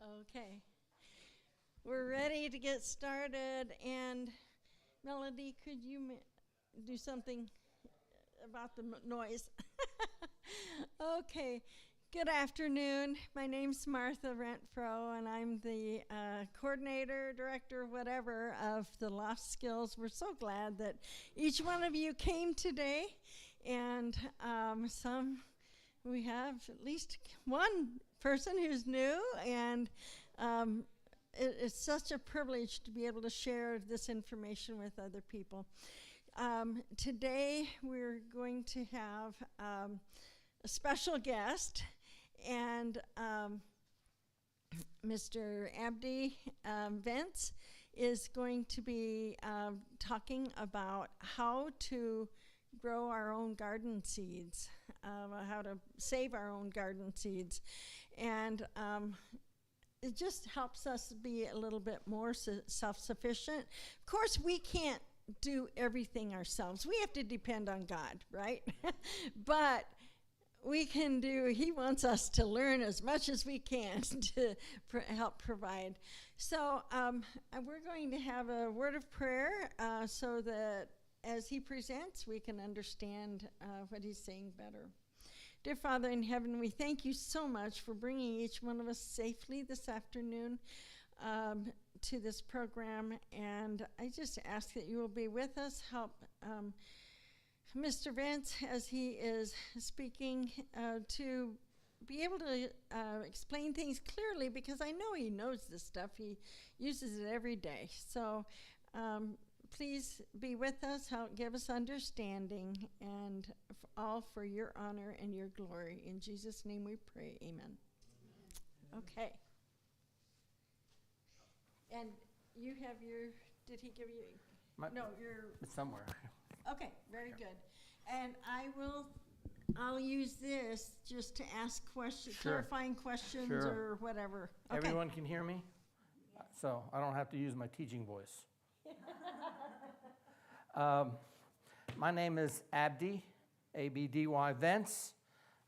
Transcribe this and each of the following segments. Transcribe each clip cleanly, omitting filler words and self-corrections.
Okay, we're ready to get started, and Melody, could you do something about the noise? Okay, good afternoon. My name's Martha Rentfro, and I'm the coordinator, director, whatever, of the LostSkills. We're so glad that each one of you came today, and we have at least one person who's new, and it's such a privilege to be able to share this information with other people. Today we're going to have a special guest, and Mr. Abdi Vance is going to be talking about how to grow our own garden seeds, how to save our own garden seeds. And it just helps us be a little bit more self-sufficient. Of course, we can't do everything ourselves. We have to depend on God, right? But we can do, he wants us to learn as much as we can to help provide. So we're going to have a word of prayer so that as he presents, we can understand what he's saying better. Dear Father in heaven, we thank you so much for bringing each one of us safely this afternoon to this program. And I just ask that you will be with us, help Mr. Vance as he is speaking to be able to explain things clearly, because I know he knows this stuff. He uses it every day. So please be with us, help give us understanding, and all for your honor and your glory. In Jesus' name we pray, amen. Okay. And you have your, did he give you? It's somewhere. Okay, very good. And I'll use this just to ask questions, Sure. clarifying questions Sure. or whatever. Okay. Everyone can hear me? So I don't have to use my teaching voice. My name is Abdi, A-B-D-Y Vance.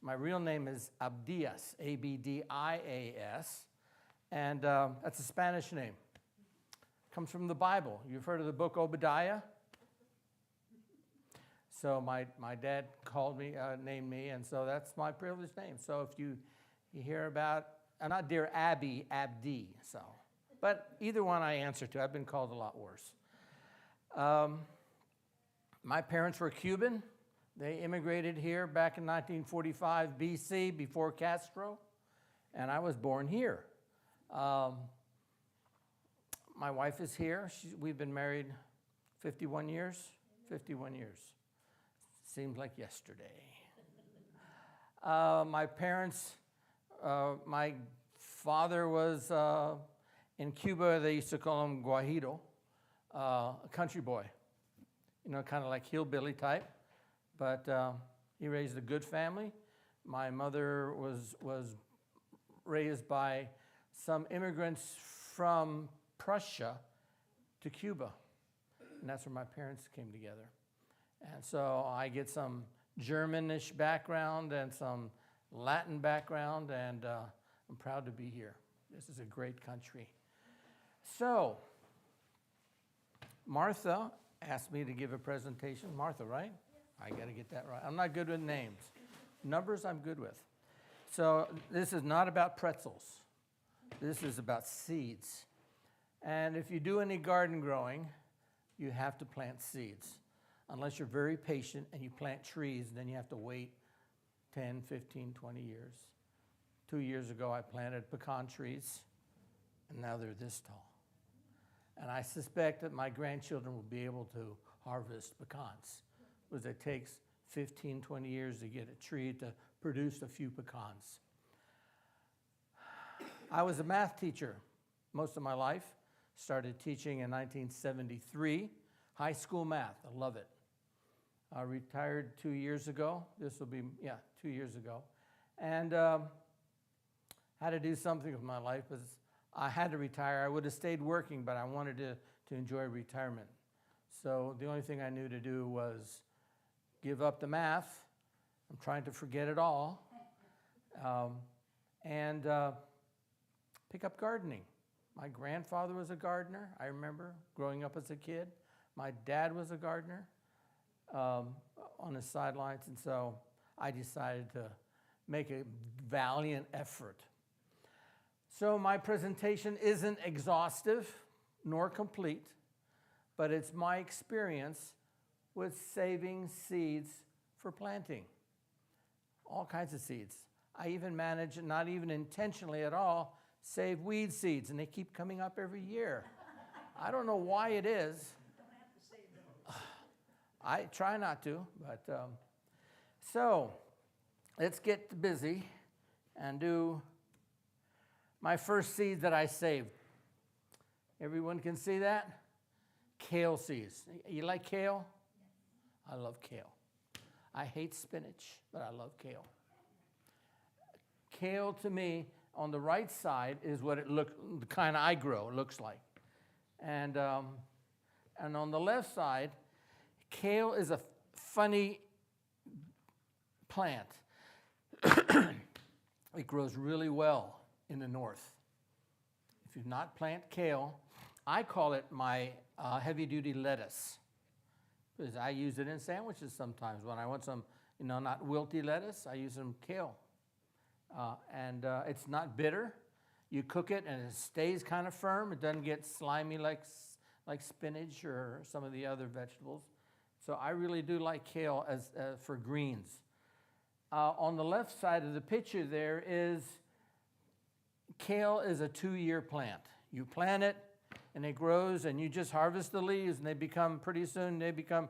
My real name is Abdias, A-B-D-I-A-S. And that's a Spanish name. Comes from the Bible. You've heard of the book Obadiah? So my dad named me, and so that's my privileged name. So if you hear about, I'm not Dear Abby, Abdi, so. But either one I answer to. I've been called a lot worse. My parents were Cuban. They immigrated here back in 1945 BC, before Castro, and I was born here. My wife is here. We've been married 51 years. 51 years. Seems like yesterday. My parents, my father was in Cuba, they used to call him Guajiro, a country boy, kind of like hillbilly type, but he raised a good family. My mother was raised by some immigrants from Prussia to Cuba, and that's where my parents came together. And so I get some Germanish background and some Latin background, and I'm proud to be here. This is a great country. So, Martha asked me to give a presentation. Martha, right? Yes. I got to get that right. I'm not good with names. Numbers I'm good with. So this is not about pretzels. This is about seeds. And if you do any garden growing, you have to plant seeds. Unless you're very patient and you plant trees, then you have to wait 10, 15, 20 years. 2 years ago, I planted pecan trees, and now they're this tall. And I suspect that my grandchildren will be able to harvest pecans, because it takes 15, 20 years to get a tree to produce a few pecans. I was a math teacher most of my life. Started teaching in 1973, high school math. I love it. I retired 2 years ago. This will be, 2 years ago. And had to do something with my life, because I had to retire. I would have stayed working, but I wanted to enjoy retirement. So the only thing I knew to do was give up the math. I'm trying to forget it all. And pick up gardening. My grandfather was a gardener, I remember, growing up as a kid. My dad was a gardener on the sidelines, and so I decided to make a valiant effort. So my presentation isn't exhaustive nor complete, but it's my experience with saving seeds for planting. All kinds of seeds. I even manage, not even intentionally at all, save weed seeds, and they keep coming up every year. I don't know why it is. You don't have to save them. I try not to, but so let's get busy and do my first seed that I saved. Everyone can see that? Kale seeds. You like kale? Yes. I love kale. I hate spinach, but I love kale. Kale to me, on the right side, is what the kind I grow looks like. And on the left side, kale is a funny plant. It grows really well in the north. If you not plant kale, I call it my heavy-duty lettuce, because I use it in sandwiches sometimes. When I want some, not wilty lettuce, I use some kale. And it's not bitter. You cook it and it stays kind of firm. It doesn't get slimy like spinach or some of the other vegetables. So I really do like kale as for greens. On the left side of the picture there is, kale is a 2-year plant. You plant it and it grows and you just harvest the leaves and they become, pretty soon they become,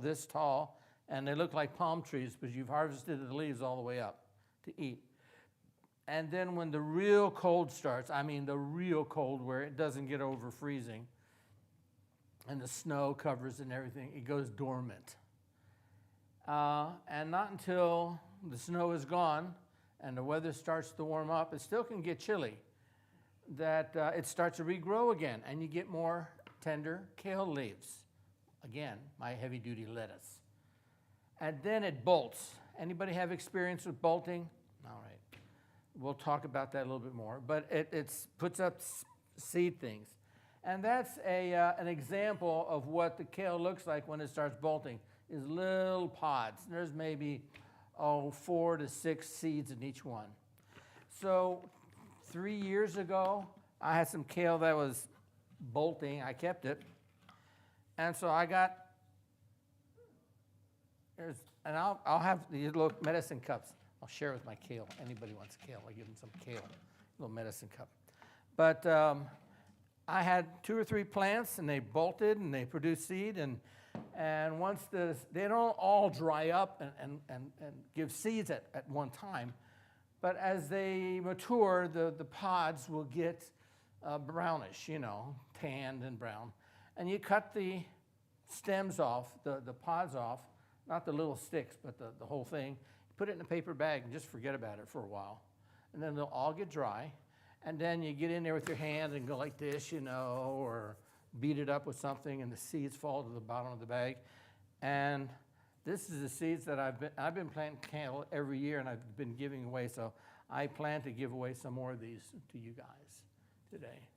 this tall. And they look like palm trees because you've harvested the leaves all the way up to eat. And then when the real cold starts, the real cold where it doesn't get over freezing and the snow covers and everything, it goes dormant. And not until the snow is gone and the weather starts to warm up, it still can get chilly, that it starts to regrow again and you get more tender kale leaves. Again, my heavy-duty lettuce. And then it bolts. Anybody have experience with bolting? All right. We'll talk about that a little bit more. But it puts up seed things. And that's an example of what the kale looks like when it starts bolting, is little pods. There's maybe 4 to 6 seeds in each one. So 3 years ago, I had some kale that was bolting. I kept it. And so I got, and I'll have these little medicine cups. I'll share with my kale. Anybody wants kale, I give them some kale, little medicine cup. But I had 2 or 3 plants, and they bolted, and they produced seed, and once they don't all dry up and give seeds at one time, but as they mature, the pods will get brownish, tanned and brown. And you cut the stems off, the pods off, not the little sticks, but the whole thing. Put it in a paper bag and just forget about it for a while. And then they'll all get dry. And then you get in there with your hand and go like this, or beat it up with something, and the seeds fall to the bottom of the bag. And this is the seeds that I've been planting kale every year, and I've been giving away. So I plan to give away some more of these to you guys today.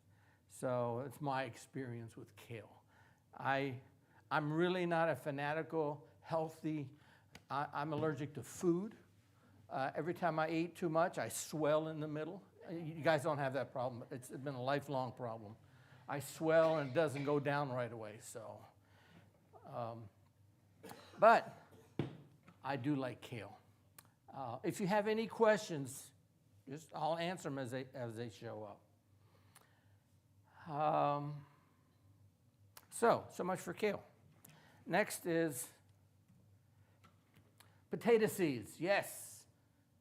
So it's my experience with kale. I'm really not a fanatical, healthy. I'm allergic to food. Every time I eat too much, I swell in the middle. You guys don't have that problem. It's been a lifelong problem. I swell and it doesn't go down right away. So, but I do like kale. If you have any questions, I'll answer them as they show up. So much for kale. Next is potato seeds. Yes,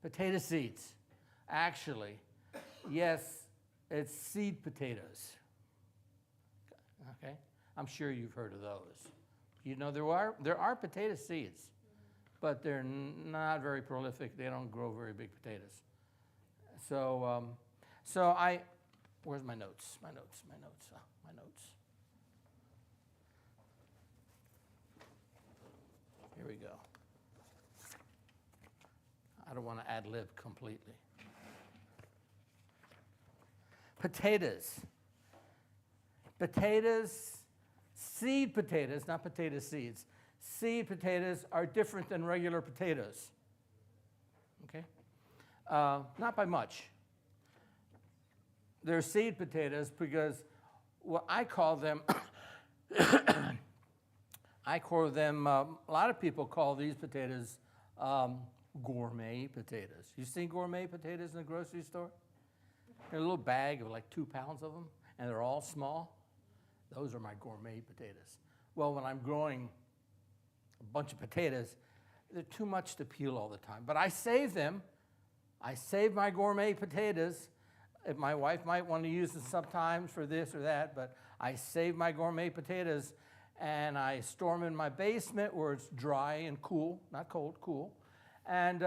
potato seeds. Actually, yes, it's seed potatoes. Okay, I'm sure you've heard of those. There are potato seeds, but they're not very prolific. They don't grow very big potatoes. So where's my notes? My notes. Here we go. I don't want to ad-lib completely. Potatoes. Potatoes, seed potatoes, not potato seeds. Seed potatoes are different than regular potatoes. Okay? Not by much. They're seed potatoes because what I call them, a lot of people call these potatoes gourmet potatoes. You seen gourmet potatoes in the grocery store? They're a little bag of like 2 pounds of them, and they're all small. Those are my gourmet potatoes. Well, when I'm growing a bunch of potatoes, they're too much to peel all the time. But I save them. I save my gourmet potatoes. If my wife might want to use them sometimes for this or that, but I save my gourmet potatoes and I store them in my basement where it's dry and cool, not cold, cool, and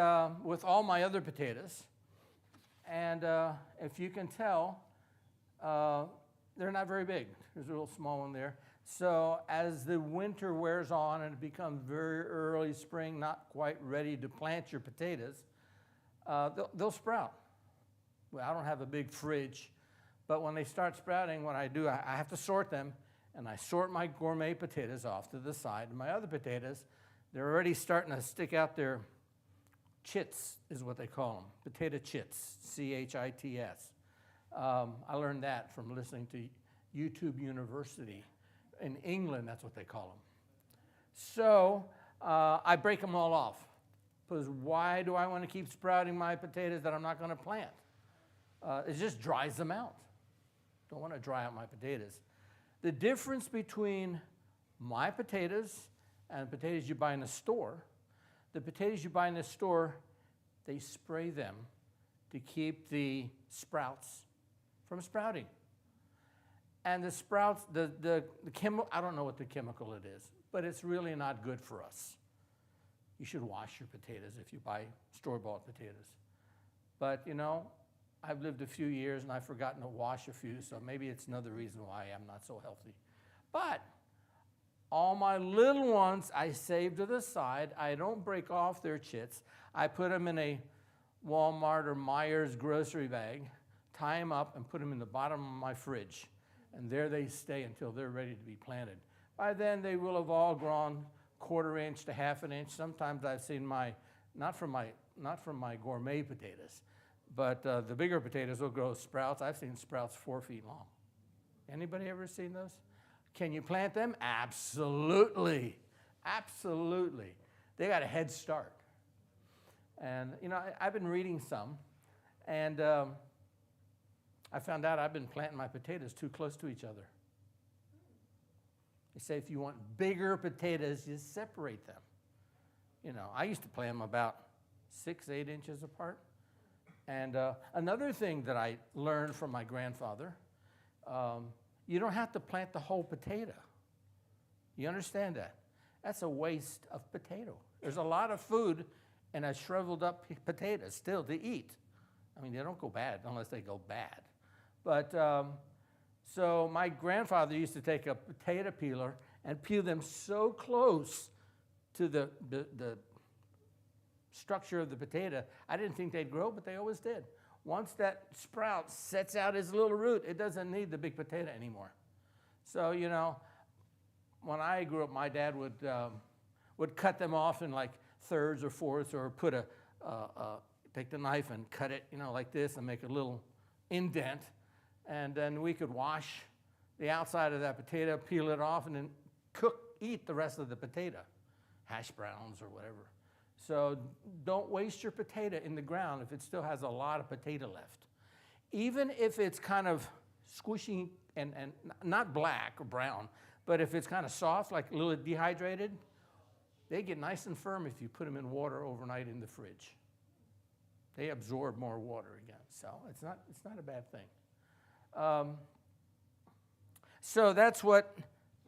with all my other potatoes. And if you can tell, they're not very big. There's a little small one there. So as the winter wears on and it becomes very early spring, not quite ready to plant your potatoes, they'll sprout. Well, I don't have a big fridge, but when they start sprouting, what I do, I have to sort them, and I sort my gourmet potatoes off to the side. And my other potatoes, they're already starting to stick out their chits, is what they call them, potato chits, C-H-I-T-S. I learned that from listening to YouTube University. In England, that's what they call them. So I break them all off, because why do I want to keep sprouting my potatoes that I'm not going to plant? It just dries them out. Don't want to dry out my potatoes. The difference between my potatoes and potatoes you buy in the store, the potatoes you buy in the store, they spray them to keep the sprouts from sprouting. And the sprouts, the chemical, I don't know what the chemical it is, but it's really not good for us. You should wash your potatoes if you buy store-bought potatoes. But, you know, I've lived a few years and I've forgotten to wash a few, so maybe it's another reason why I'm not so healthy. But all my little ones I save to the side. I don't break off their chits. I put them in a Walmart or Myers grocery bag, tie them up, and put them in the bottom of my fridge. And there they stay until they're ready to be planted. By then, they will have all grown 1/4 inch to 1/2 inch. Sometimes I've seen not from my gourmet potatoes, but the bigger potatoes will grow sprouts. I've seen sprouts 4 feet long. Anybody ever seen those? Can you plant them? Absolutely. Absolutely. They got a head start. And, you know, I've been reading some, and I found out I've been planting my potatoes too close to each other. They say if you want bigger potatoes, you separate them. You know, I used to plant them about 6-8 inches apart. And another thing that I learned from my grandfather, you don't have to plant the whole potato. You understand that? That's a waste of potato. There's a lot of food in a shriveled up potato still to eat. I mean, they don't go bad unless they go bad. But so my grandfather used to take a potato peeler and peel them so close to the structure of the potato, I didn't think they'd grow, but they always did. Once that sprout sets out his little root, it doesn't need the big potato anymore. So, you know, when I grew up, my dad would cut them off in like thirds or fourths, or put take the knife and cut it, you know, like this, and make a little indent, and then we could wash the outside of that potato, peel it off, and then eat the rest of the potato, hash browns or whatever. So don't waste your potato in the ground if it still has a lot of potato left. Even if it's kind of squishy and not black or brown, but if it's kind of soft, like a little dehydrated, they get nice and firm if you put them in water overnight in the fridge. They absorb more water again, so it's not a bad thing. So that's what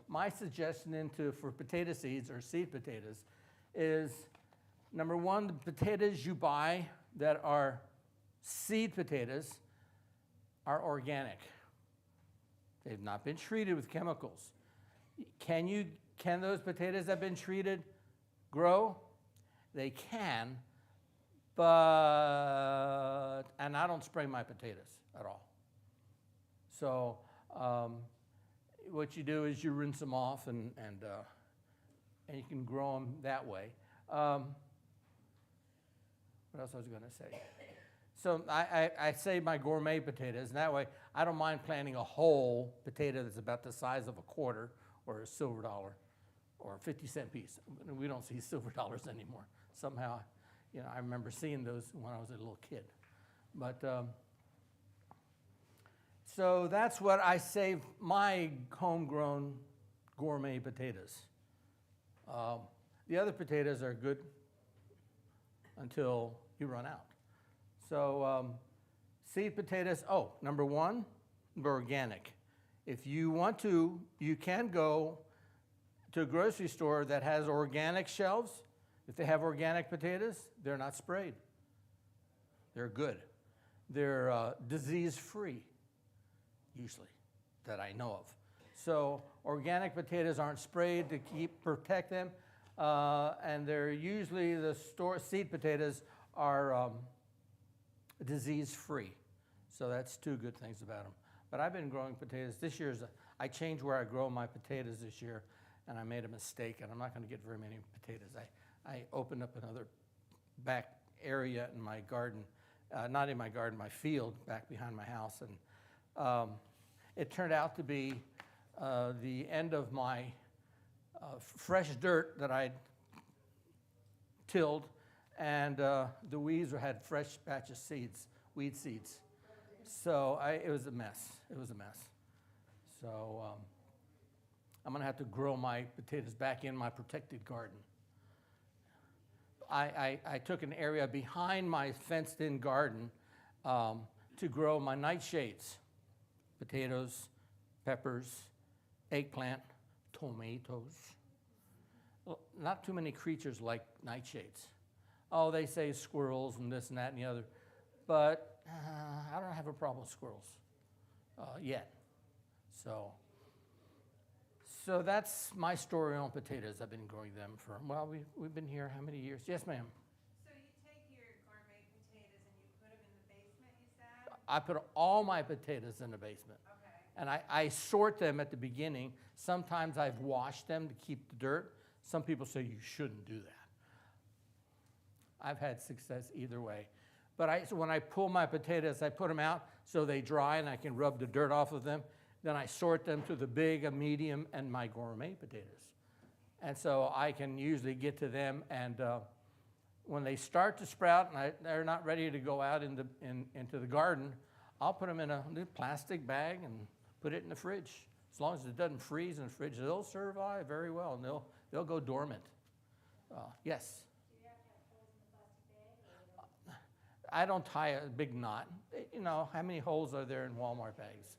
my suggestion for potato seeds or seed potatoes is. Number one, the potatoes you buy that are seed potatoes are organic. They've not been treated with chemicals. Can those potatoes that have been treated grow? They can, and I don't spray my potatoes at all. So what you do is you rinse them off, and you can grow them that way. What else I was going to say? So I say my gourmet potatoes, and that way I don't mind planting a whole potato that's about the size of a quarter or a silver dollar or a 50-cent piece. We don't see silver dollars anymore. Somehow, I remember seeing those when I was a little kid. But so that's what I save my homegrown gourmet potatoes. The other potatoes are good until you run out. So seed potatoes, number one, they're organic. If you want to, you can go to a grocery store that has organic shelves. If they have organic potatoes, they're not sprayed. They're good. They're disease-free, usually, that I know of. So organic potatoes aren't sprayed to protect them, and they're usually the seed potatoes are disease-free. So that's two good things about them. But I've been growing potatoes. This year's, I changed where I grow my potatoes this year, and I made a mistake, and I'm not going to get very many potatoes. I opened up another back area in my garden, not in my garden, my field back behind my house, and it turned out to be the end of my fresh dirt that I'd tilled, and the weeds had fresh batch of seeds, weed seeds. So it was a mess. It was a mess. So I'm going to have to grow my potatoes back in my protected garden. I took an area behind my fenced-in garden to grow my nightshades, potatoes, peppers, eggplant, tomatoes. Well, not too many creatures like nightshades. Oh, they say squirrels and this and that and the other, but I don't have a problem with squirrels yet. So that's my story on potatoes. I've been growing them for, well, we've been here how many years? Yes, ma'am. So you take your gourmet potatoes and you put them in the basement, you said? I put all my potatoes in the basement. Okay. And I sort them at the beginning. Sometimes I've washed them to keep the dirt. Some people say you shouldn't do that. I've had success either way. But so when I pull my potatoes, I put them out so they dry and I can rub the dirt off of them. Then I sort them to the big, a medium, and my gourmet potatoes. And so I can usually get to them, and when they start to sprout and they're not ready to go out into the garden, I'll put them in a new plastic bag and put it in the fridge. As long as it doesn't freeze in the fridge, they'll survive very well, and they'll go dormant. Yes? Do you have to have holes in the plastic bag, or I don't tie a big knot. How many holes are there in Walmart bags?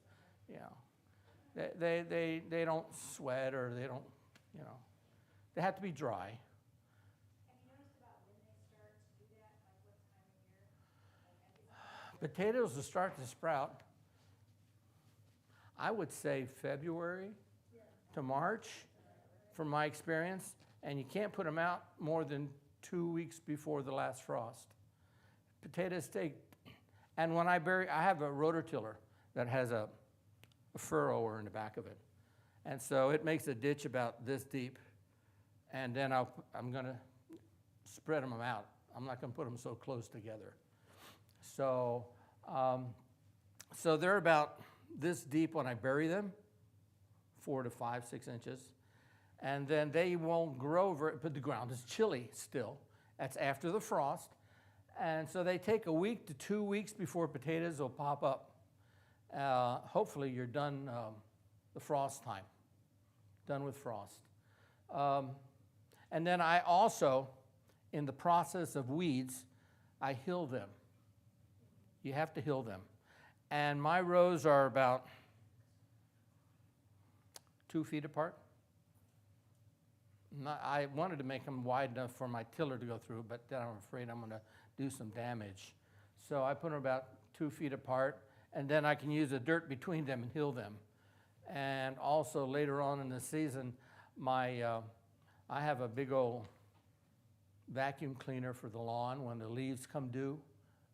They don't sweat, or they don't, they have to be dry. have you noticed about when they start to do that, like what time of year? Potatoes will start to sprout, I would say February to March, from my experience, and you can't put them out more than 2 weeks before the last frost. Potatoes take, and when I have a rototiller that has a furrower in the back of it. And so it makes a ditch about this deep, and then I'm going to spread them out. I'm not going to put them so close together. So they're about this deep when I bury them, 4 to 5, 6 inches. And then they won't grow, but the ground is chilly still. That's after the frost. And so they take a week to 2 weeks before potatoes will pop up. Hopefully you're done the frost time, done with frost. And then I also, in the process of weeds, I hill them. You have to hill them. And my rows are about 2 feet apart. I wanted to make them wide enough for my tiller to go through, but then I'm afraid I'm going to do some damage. So I put them about 2 feet apart, and then I can use the dirt between them and hill them. And also later on in the season, I have a big old vacuum cleaner for the lawn when the leaves come due.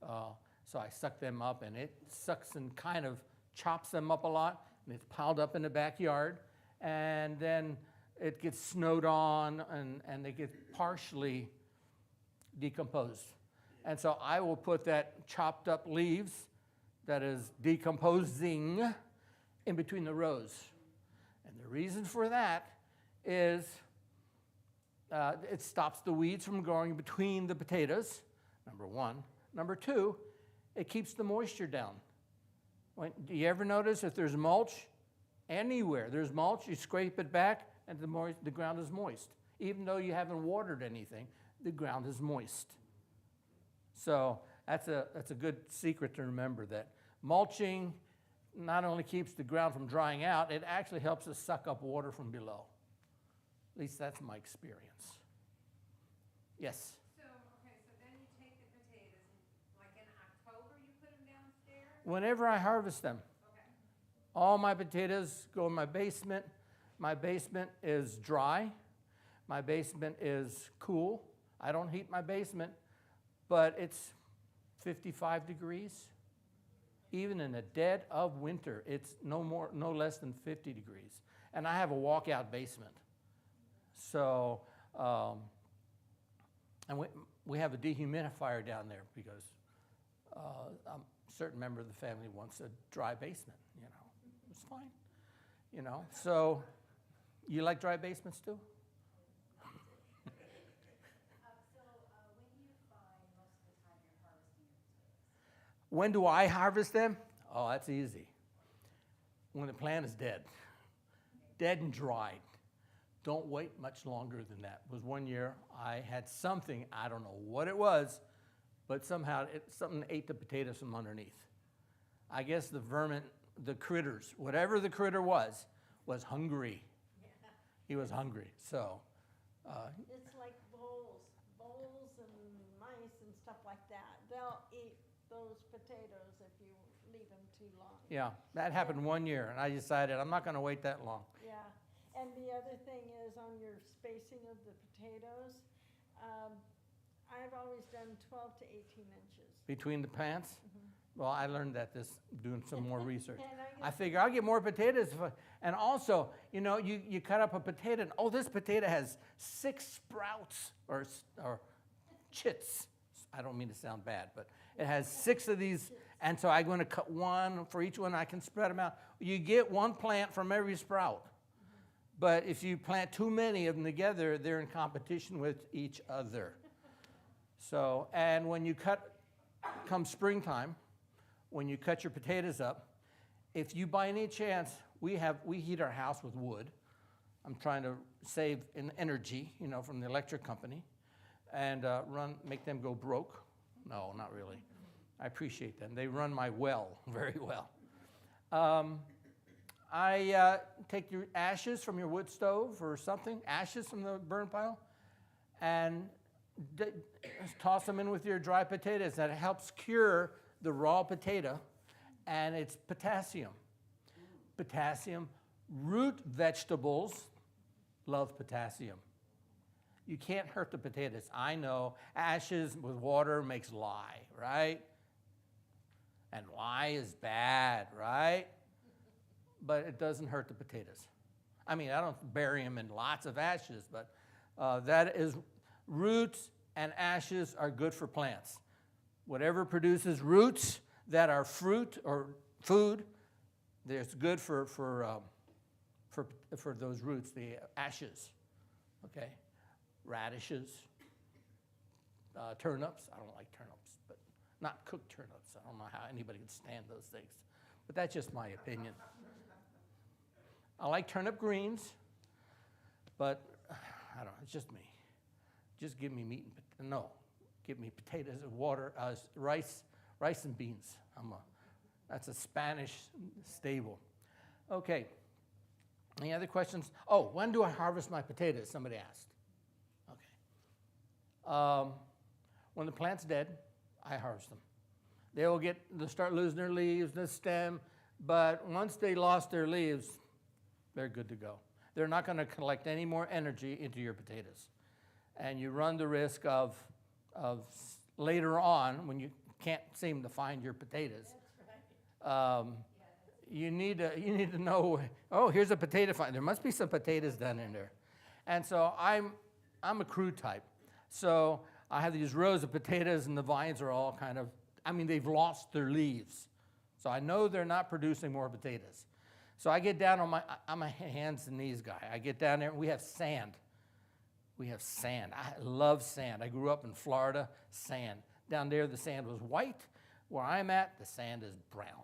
So I suck them up, and it sucks and kind of chops them up a lot, and it's piled up in the backyard, and then it gets snowed on, and they get partially decomposed. And so I will put that chopped up leaves that is decomposing in between the rows. And the reason for that is it stops the weeds from growing between the potatoes, number one. Number two, it keeps the moisture down. Do you ever notice if there's mulch, anywhere there's mulch, you scrape it back and the ground is moist. Even though you haven't watered anything, the ground is moist. So that's a good secret to remember, that mulching not only keeps the ground from drying out, it actually helps us suck up water from below. At least that's my experience. Yes? So, okay, so then you take the potatoes, and like in October, you put them downstairs? Whenever I harvest them, Okay. all my potatoes go in my basement. My basement is dry. My basement is cool. I don't heat my basement, but it's 55 degrees. Even in the dead of winter, it's no less than 50 degrees. And I have a walkout basement. So, and we have a dehumidifier down there because a certain member of the family wants a dry basement, you know. It's fine, you know. So, you like dry basements too? So, when do you find most of the time you're harvesting your potatoes? When do I harvest them? Oh, that's easy. When the plant is dead and dried. Don't wait much longer than that. It was one year I had something, I don't know what it was, but somehow something ate the potatoes from underneath. I guess the vermin, the critters, whatever the critter was hungry. Yeah. He was hungry, so. It's like voles and mice and stuff like that. They'll eat those potatoes if you leave them too long. Yeah, that happened one year, and I decided I'm not going to wait that long. Yeah, and the other thing is on your spacing of the potatoes, I've always done 12 to 18 inches. Between the plants? Well, I learned that doing some more research. And I figure I'll get more potatoes. And also, you know, you cut up a potato, and oh, this potato has 6 sprouts or chits. I don't mean to sound bad, but it has 6 of these, and so I'm going to cut one for each one. I can spread them out. You get one plant from every sprout. But if you plant too many of them together, they're in competition with each other. So, and when you come springtime, when you cut your potatoes up, if you by any chance, we heat our house with wood. I'm trying to save energy, you know, from the electric company, and make them go broke. No, not really. I appreciate them. They run my well very well. I take your ashes from your wood stove or something, ashes from the burn pile, and toss them in with your dry potatoes. That helps cure the raw potato, and it's potassium. Potassium, root vegetables love potassium. You can't hurt the potatoes. I know ashes with water makes lye, right? And lye is bad, right? But it doesn't hurt the potatoes. I mean, I don't bury them in lots of ashes, but that is, roots and ashes are good for plants. Whatever produces roots that are fruit or food, it's good for those roots, the ashes, okay? Radishes, turnips. I don't like turnips, but not cooked turnips. I don't know how anybody can stand those things, but that's just my opinion. I like turnip greens, but I don't know, it's just me. Just give me meat and give me potatoes and water, rice and beans. That's a Spanish staple. Okay, any other questions? Oh, when do I harvest my potatoes? Somebody asked. Okay. When the plant's dead, I harvest them. They'll start losing their leaves, the stem, but once they lost their leaves, they're good to go. They're not going to collect any more energy into your potatoes. And you run the risk of later on, when you can't seem to find your potatoes, you need to know, oh, here's a potato vine. There must be some potatoes down in there. And so I'm a crew type. So I have these rows of potatoes, and the vines are all kind of, they've lost their leaves. So I know they're not producing more potatoes. So I get down on my hands and knees guy. I get down there, and we have sand. I love sand. I grew up in Florida, sand. Down there, the sand was white. Where I'm at, the sand is brown.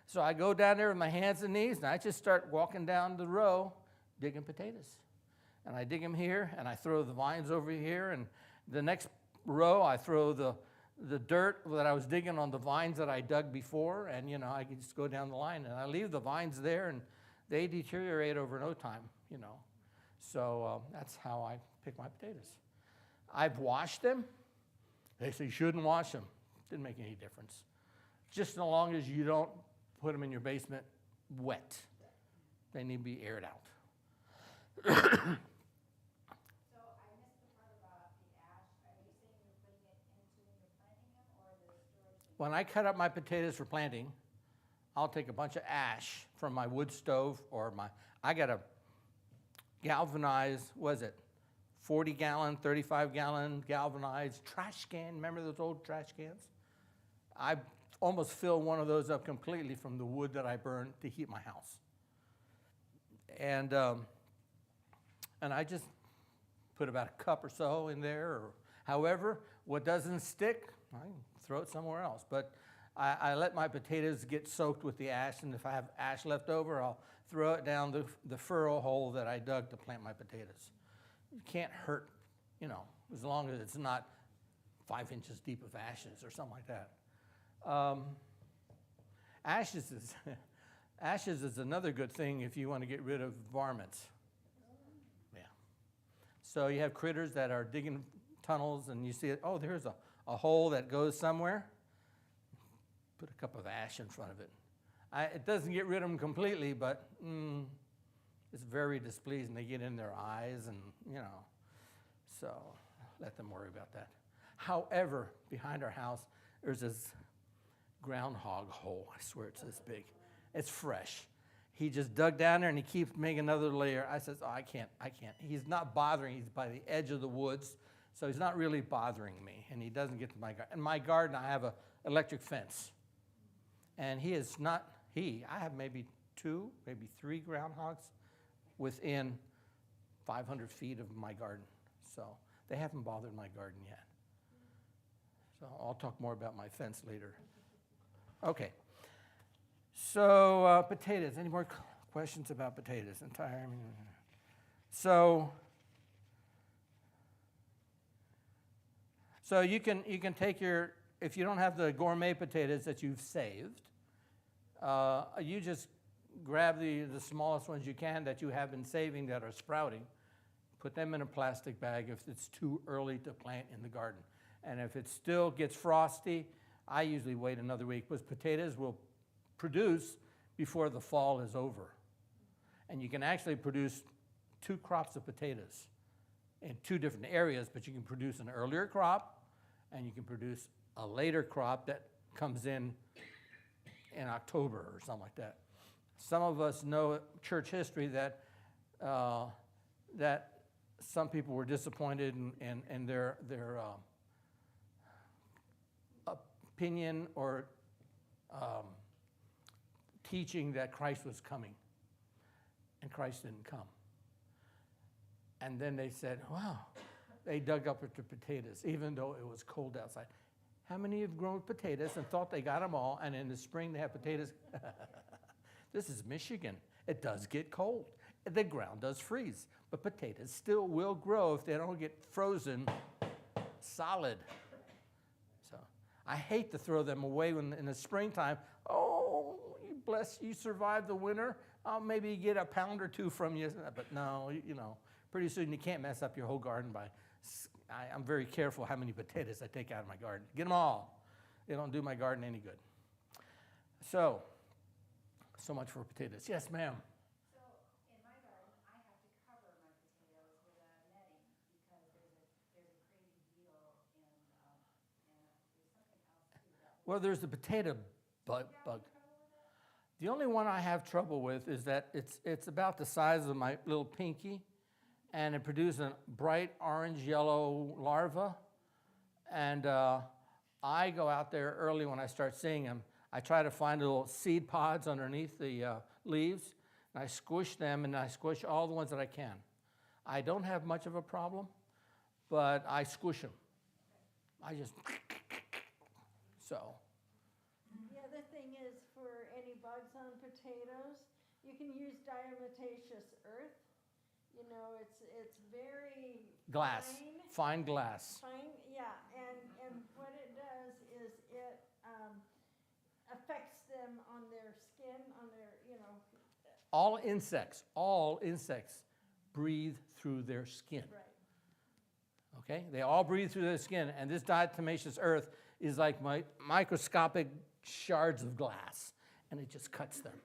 So I go down there with my hands and knees, and I just start walking down the row, digging potatoes. And I dig them here, and I throw the vines over here, and the next row, I throw the dirt that I was digging on the vines that I dug before, and, I can just go down the line, and I leave the vines there, and they deteriorate over no time, So that's how I pick my potatoes. I've washed them. They say you shouldn't wash them. Didn't make any difference. Just as long as you don't put them in your basement wet. They need to be aired out. So I missed the part about the ash. Are you saying you're putting it into when you're planting them, or the storage? When I cut up my potatoes for planting, I'll take a bunch of ash from my wood stove or I got a galvanized, 40-gallon, 35-gallon galvanized trash can. Remember those old trash cans? I almost fill one of those up completely from the wood that I burned to heat my house. And I just put about a cup or so in there, or however, what doesn't stick, I can throw it somewhere else. But I let my potatoes get soaked with the ash, and if I have ash left over, I'll throw it down the furrow hole that I dug to plant my potatoes. It can't hurt, as long as it's not 5 inches deep of ashes or something like that. Ashes is another good thing if you want to get rid of varmints. Yeah. So you have critters that are digging tunnels, and you see it, oh, there's a hole that goes somewhere. Put a cup of ash in front of it. It doesn't get rid of them completely, but it's very displeasing. They get in their eyes, and, so let them worry about that. However, behind our house, there's this groundhog hole. I swear it's this big. It's fresh. He just dug down there, and he keeps making another layer. I says, oh, I can't. He's not bothering. He's by the edge of the woods, so he's not really bothering me, and he doesn't get to my garden. In my garden, I have an electric fence, and I have maybe 2, maybe 3 groundhogs within 500 feet of my garden, so they haven't bothered my garden yet. So I'll talk more about my fence later. Okay. So potatoes. Any more questions about potatoes? So you can take if you don't have the gourmet potatoes that you've saved, you just grab the smallest ones you can that you have been saving that are sprouting, put them in a plastic bag if it's too early to plant in the garden. And if it still gets frosty, I usually wait another week, because potatoes will produce before the fall is over. And you can actually produce 2 crops of potatoes in 2 different areas, but you can produce an earlier crop, and you can produce a later crop that comes in October or something like that. Some of us know church history that some people were disappointed in their opinion or teaching that Christ was coming, and Christ didn't come. And then they said, wow, they dug up their potatoes, even though it was cold outside. How many have grown potatoes and thought they got them all, and in the spring they have potatoes? This is Michigan. It does get cold. The ground does freeze, but potatoes still will grow if they don't get frozen solid. So I hate to throw them away in the springtime. Oh, you survived the winter. I'll maybe get a pound or 2 from you. But no, pretty soon you can't mess up your whole garden by... I'm very careful how many potatoes I take out of my garden. Get them all. They don't do my garden any good. So much for potatoes. Yes, ma'am. So in my garden, I have to cover my potatoes with a netting because there's a crazy beetle and there's something else too. Well, there's the potato bug. The only one I have trouble with is that it's about the size of my little pinky, and it produces a bright orange-yellow larva. And I go out there early when I start seeing them. I try to find little seed pods underneath the leaves, and I squish them, and I squish all the ones that I can. I don't have much of a problem, but I squish them. I just, so. The other thing is for any bugs on potatoes, you can use diatomaceous earth. You know, it's very Glass, fine glass. fine, yeah, and what it does is it affects them on their skin, on their, you know. All insects breathe through their skin. Right. Okay? They all breathe through their skin, and this diatomaceous earth is like microscopic shards of glass, and it just cuts them,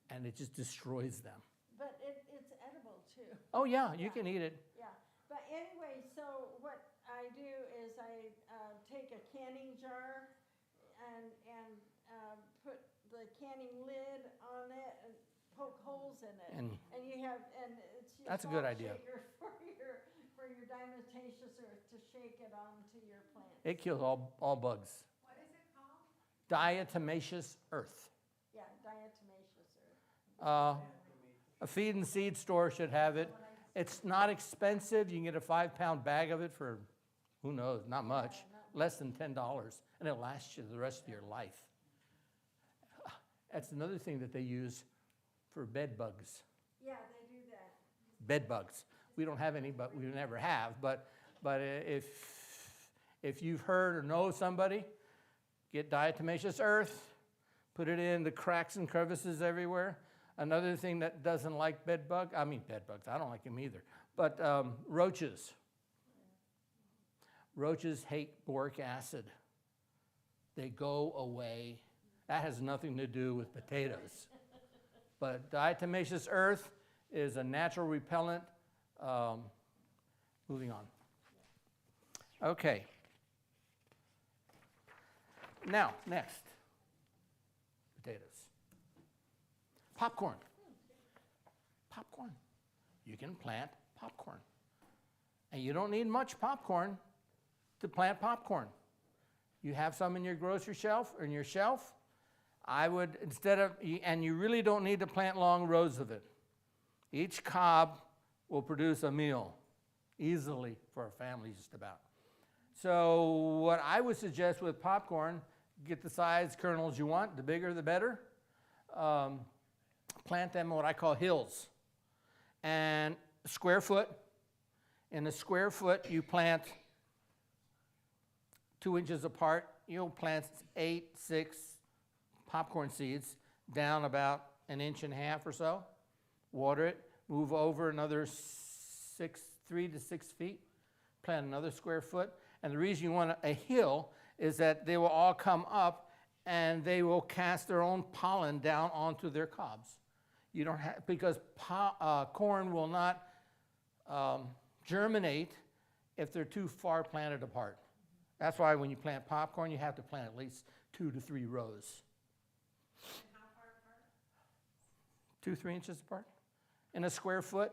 and it just destroys them. But it's edible too. Oh yeah, you Yeah. can eat it. Yeah, but anyway, so what I do is I take a canning jar and put the canning lid on it and poke holes in it. And you have, and it's your That's a good salt idea. shaker for your diatomaceous earth to shake it onto your plant. it kills all bugs. What is it called? Diatomaceous earth. Yeah, diatomaceous earth. A feed and seed store should have it. It's not expensive. You can get a 5-pound bag of it for, who knows, not much, less than $10, and it'll last you the rest of your life. That's another thing that they use for bed bugs. Yeah, they do that. Bed bugs. We don't have any, but we never have. But if you've heard or know somebody, get diatomaceous earth, put it in the cracks and crevices everywhere. Another thing that doesn't like bed bugs, I don't like them either, but roaches. Roaches hate boric acid. They go away. That has nothing to do with potatoes. But diatomaceous earth is a natural repellent. Moving on. Okay. Now, next. Potatoes. Popcorn. Popcorn. You can plant popcorn. And you don't need much popcorn to plant popcorn. You have some in your grocery shelf or in your shelf. I would, and you really don't need to plant long rows of it. Each cob will produce a meal easily for a family just about. So what I would suggest with popcorn, get the size kernels you want, the bigger the better. Plant them in what I call hills. And square foot, in a square foot you plant 2 inches apart. You'll plant 6 popcorn seeds down about 1.5 inches or so. Water it, move over another 3 to 6 feet, plant another square foot. And the reason you want a hill is that they will all come up and they will cast their own pollen down onto their cobs. You don't have, because corn will not germinate if they're too far planted apart. That's why when you plant popcorn, you have to plant at least 2 to 3 rows. And how far apart? 2, 3 inches apart. In a square foot,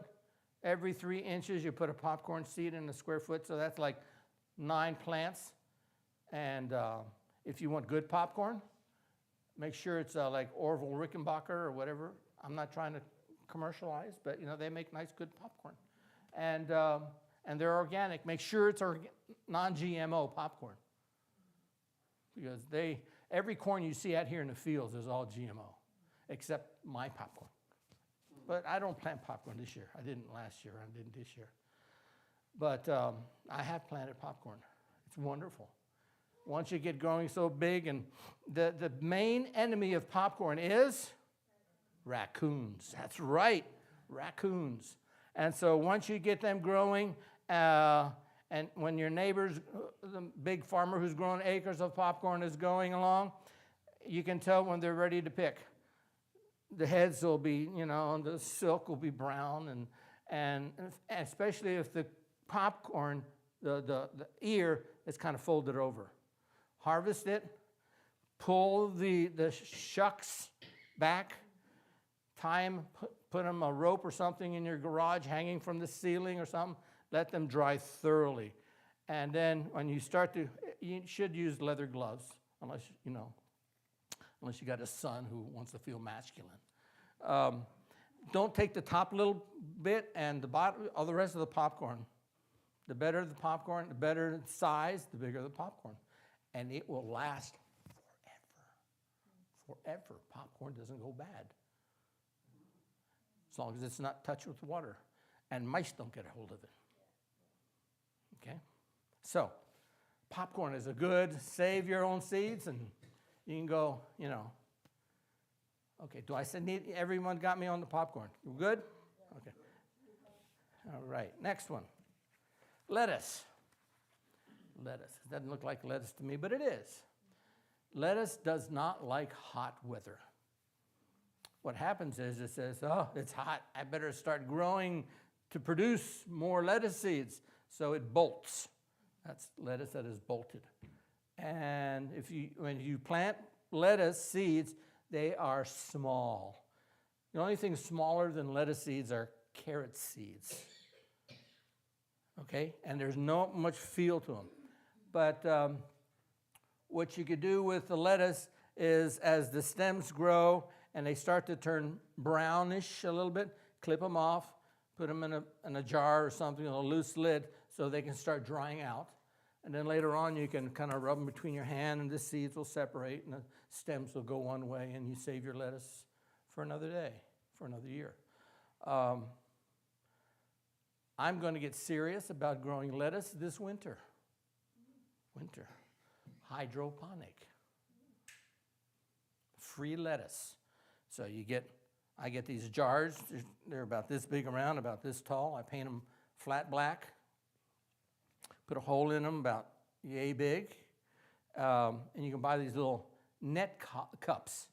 every 3 inches you put a popcorn seed in a square foot, so that's like 9 plants. And if you want good popcorn, make sure it's like Orville Rickenbacker or whatever. I'm not trying to commercialize, but you know they make nice, good popcorn. And they're organic. Make sure it's non-GMO popcorn. Because every corn you see out here in the fields is all GMO, except my popcorn. But I don't plant popcorn this year. I didn't last year. I didn't this year. But I have planted popcorn. It's wonderful. Once you get growing so big, and the main enemy of popcorn is raccoons. That's right, raccoons. And so once you get them growing, and when your neighbor's, the big farmer who's growing acres of popcorn is going along, you can tell when they're ready to pick. The heads will be, and the silk will be brown, and especially if the popcorn, the ear is kind of folded over. Harvest it, pull the shucks back, tie them, put them a rope or something in your garage hanging from the ceiling or something. Let them dry thoroughly. And then when you start to, you should use leather gloves, unless you got a son who wants to feel masculine. Don't take the top little bit and the bottom, all the rest of the popcorn. The better the popcorn, the better the size, the bigger the popcorn. And it will last forever. Forever. Popcorn doesn't go bad. As long as it's not touched with water. And mice don't get a hold of it. Okay? So, popcorn is a good, save your own seeds, and you can go, Okay, do I need everyone got me on the popcorn? You good? Okay. All right, next one. Lettuce. Lettuce. It doesn't look like lettuce to me, but it is. Lettuce does not like hot weather. What happens is it says, oh, it's hot. I better start growing to produce more lettuce seeds. So it bolts. That's lettuce that is bolted. And when you plant lettuce seeds, they are small. The only thing smaller than lettuce seeds are carrot seeds. Okay? And there's not much feel to them. But what you could do with the lettuce is as the stems grow and they start to turn brownish a little bit, clip them off, put them in a jar or something, a loose lid, so they can start drying out. And then later on, you can kind of rub them between your hand, and the seeds will separate, and the stems will go one way, and you save your lettuce for another day, for another year. I'm going to get serious about growing lettuce this winter. Hydroponic. Free lettuce. So I get these jars. They're about this big around, about this tall. I paint them flat black. Put a hole in them about yay big. And you can buy these little net cups.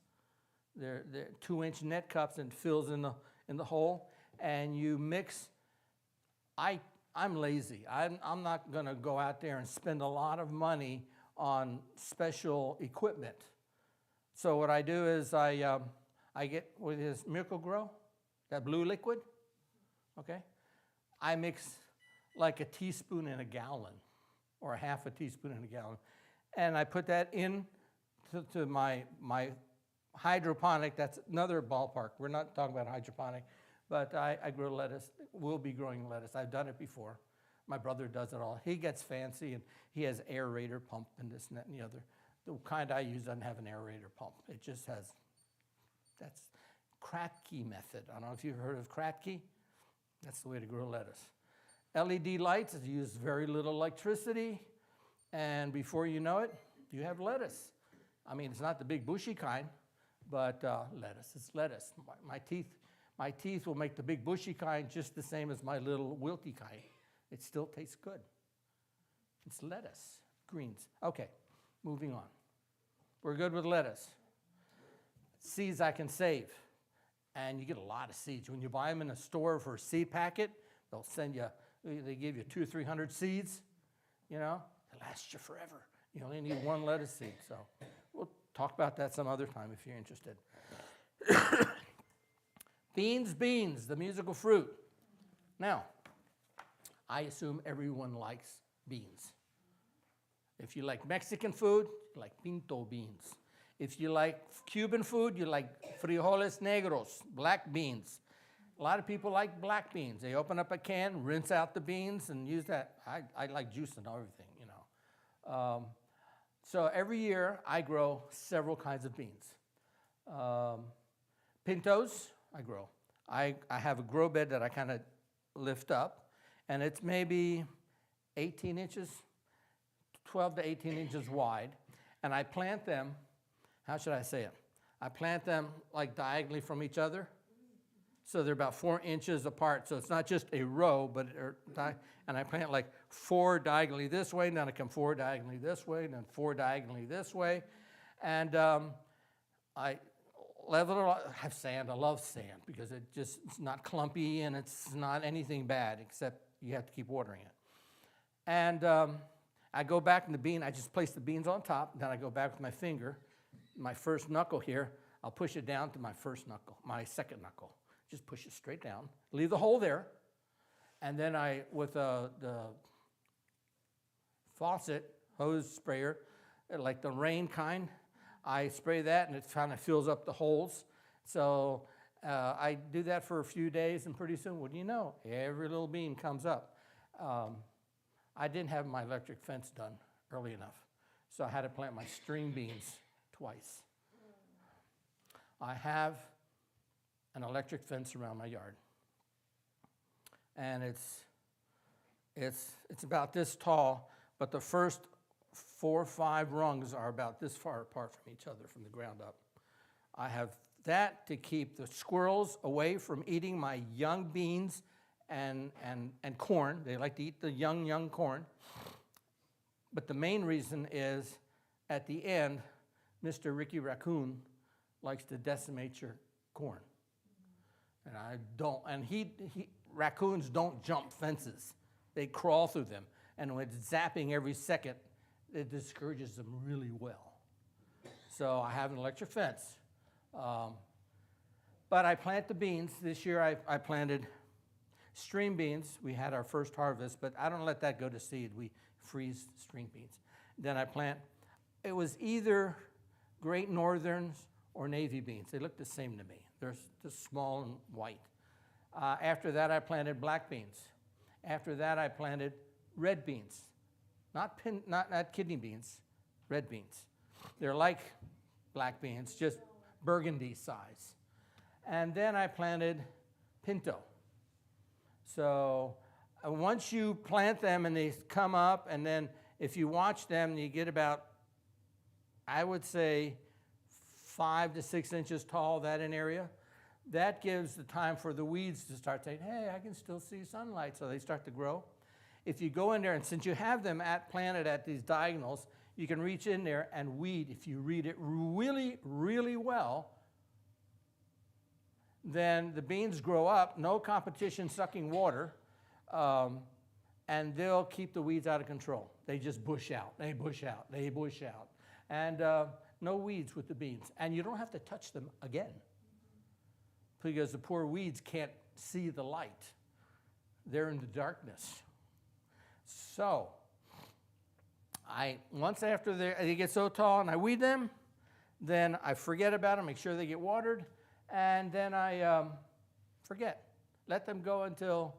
They're 2-inch net cups, and it fills in the hole. And you mix. I'm lazy. I'm not going to go out there and spend a lot of money on special equipment. So what I do is I get with this Miracle Grow, that blue liquid. Okay, I mix like a teaspoon in a gallon, or a half a teaspoon in a gallon. And I put that in to my hydroponic. That's another ballpark. We're not talking about hydroponic, but I grow lettuce. We'll be growing lettuce. I've done it before. My brother does it all. He gets fancy, and he has aerator pump and this and that and the other. The kind I use doesn't have an aerator pump. It just has, that's Kratky method. I don't know if you've heard of Kratky. That's the way to grow lettuce. LED lights use very little electricity, and before you know it, you have lettuce. I mean, it's not the big bushy kind, but lettuce is lettuce. My teeth will make the big bushy kind just the same as my little wilty kind. It still tastes good. It's lettuce, greens. Okay, moving on. We're good with lettuce. Seeds I can save, and you get a lot of seeds. When you buy them in a store for a seed packet, they'll send you. They give you 200 or 300 seeds, they last you forever. You only need one lettuce seed. So we'll talk about that some other time if you're interested. Beans, the musical fruit. Now, I assume everyone likes beans. If you like Mexican food, you like pinto beans. If you like Cuban food, you like frijoles negros, black beans. A lot of people like black beans. They open up a can, rinse out the beans, and use that. I like juice and everything, So every year, I grow several kinds of beans. Pintos, I grow. I have a grow bed that I kind of lift up, and it's maybe 18 inches, 12 to 18 inches wide, and I plant them, how should I say it? I plant them like diagonally from each other. So they're about 4 inches apart. So it's not just a row, but and I plant like 4 diagonally this way, and then I come 4 diagonally this way, and then 4 diagonally this way. And I have sand. I love sand because it's not clumpy and it's not anything bad, except you have to keep watering it. And I go back in the bean. I just place the beans on top. Then I go back with my finger, my first knuckle here. I'll push it down to my first knuckle, my second knuckle. Just push it straight down, leave the hole there, and then with the faucet hose sprayer, like the rain kind, I spray that and it kind of fills up the holes. So I do that for a few days, and pretty soon, what do you know, every little bean comes up. I didn't have my electric fence done early enough, so I had to plant my string beans twice. I have an electric fence around my yard, and it's about this tall, but the first 4 or 5 rungs are about this far apart from each other from the ground up. I have that to keep the squirrels away from eating my young beans and corn. They like to eat the young corn. But the main reason is, at the end, Mr. Ricky Raccoon likes to decimate your corn. And I don't, and raccoons don't jump fences. They crawl through them. And when it's zapping every second, it discourages them really well. So I have an electric fence. But I plant the beans. This year I planted string beans. We had our first harvest, but I don't let that go to seed. We freeze string beans. Then I plant, it was either Great Northerns or navy beans. They look the same to me. They're just small and white. After that, I planted black beans. After that, I planted red beans. Not kidney beans, red beans. They're like black beans, just burgundy size. And then I planted pinto. So once you plant them and they come up, and then if you watch them, you get about, I would say, 5 to 6 inches tall, that in area. That gives the time for the weeds to start saying, hey, I can still see sunlight, so they start to grow. If you go in there, and since you have them planted at these diagonals, you can reach in there and weed. If you weed it really, really well, then the beans grow up, no competition sucking water, and they'll keep the weeds out of control. They just bush out, they bush out, they bush out. And no weeds with the beans. And you don't have to touch them again, because the poor weeds can't see the light. They're in the darkness. So, once after they get so tall and I weed them, then I forget about them, make sure they get watered, and then I forget. Let them go until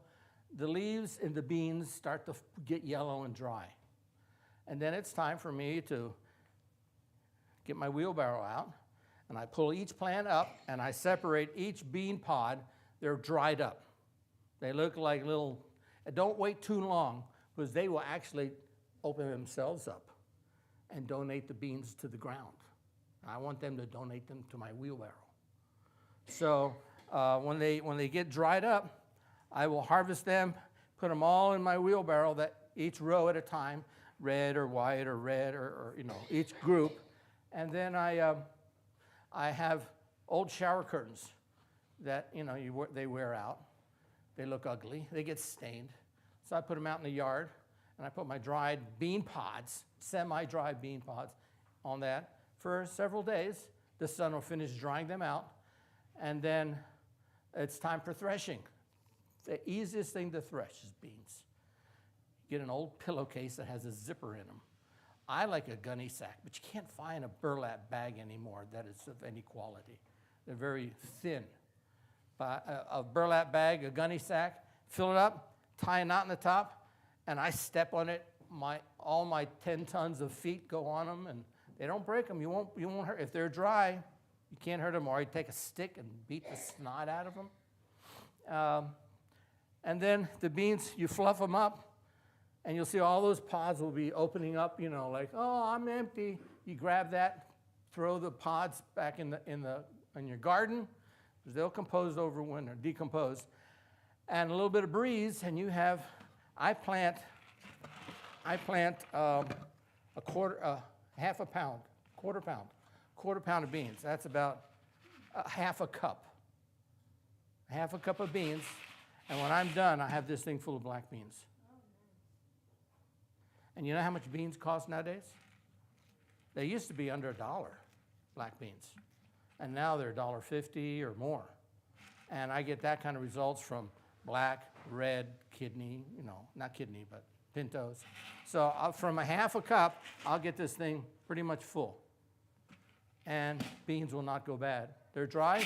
the leaves in the beans start to get yellow and dry. And then it's time for me to get my wheelbarrow out, and I pull each plant up, and I separate each bean pod. They're dried up. They look like little, don't wait too long, because they will actually open themselves up and donate the beans to the ground. I want them to donate them to my wheelbarrow. So when they get dried up, I will harvest them, put them all in my wheelbarrow, that each row at a time, red or white or red or each group. And then I have old shower curtains that they wear out. They look ugly. They get stained. So I put them out in the yard, and I put my dried bean pods, semi-dried bean pods, on that for several days. The sun will finish drying them out, and then it's time for threshing. The easiest thing to thresh is beans. Get an old pillowcase that has a zipper in them. I like a gunny sack, but you can't find a burlap bag anymore that is of any quality. They're very thin. But a burlap bag, a gunny sack, fill it up, tie a knot in the top, and I step on it. All my 10 tons of feet go on them, and they don't break them. You won't hurt. If they're dry, you can't hurt them. Or you take a stick and beat the snot out of them. And then the beans, you fluff them up, and you'll see all those pods will be opening up, like, oh, I'm empty. You grab that, throw the pods back in your garden, because they'll compose over winter, decompose. And a little bit of breeze, and you have, I plant half a pound, quarter pound of beans. That's about half a cup of beans. And when I'm done, I have this thing full of black beans. And you know how much beans cost nowadays? They used to be under $1, black beans. and now they're $1.50 or more. And I get that kind of results from black, red, kidney, not kidney, but pintos. So from a half a cup, I'll get this thing pretty much full. And beans will not go bad. They're dry,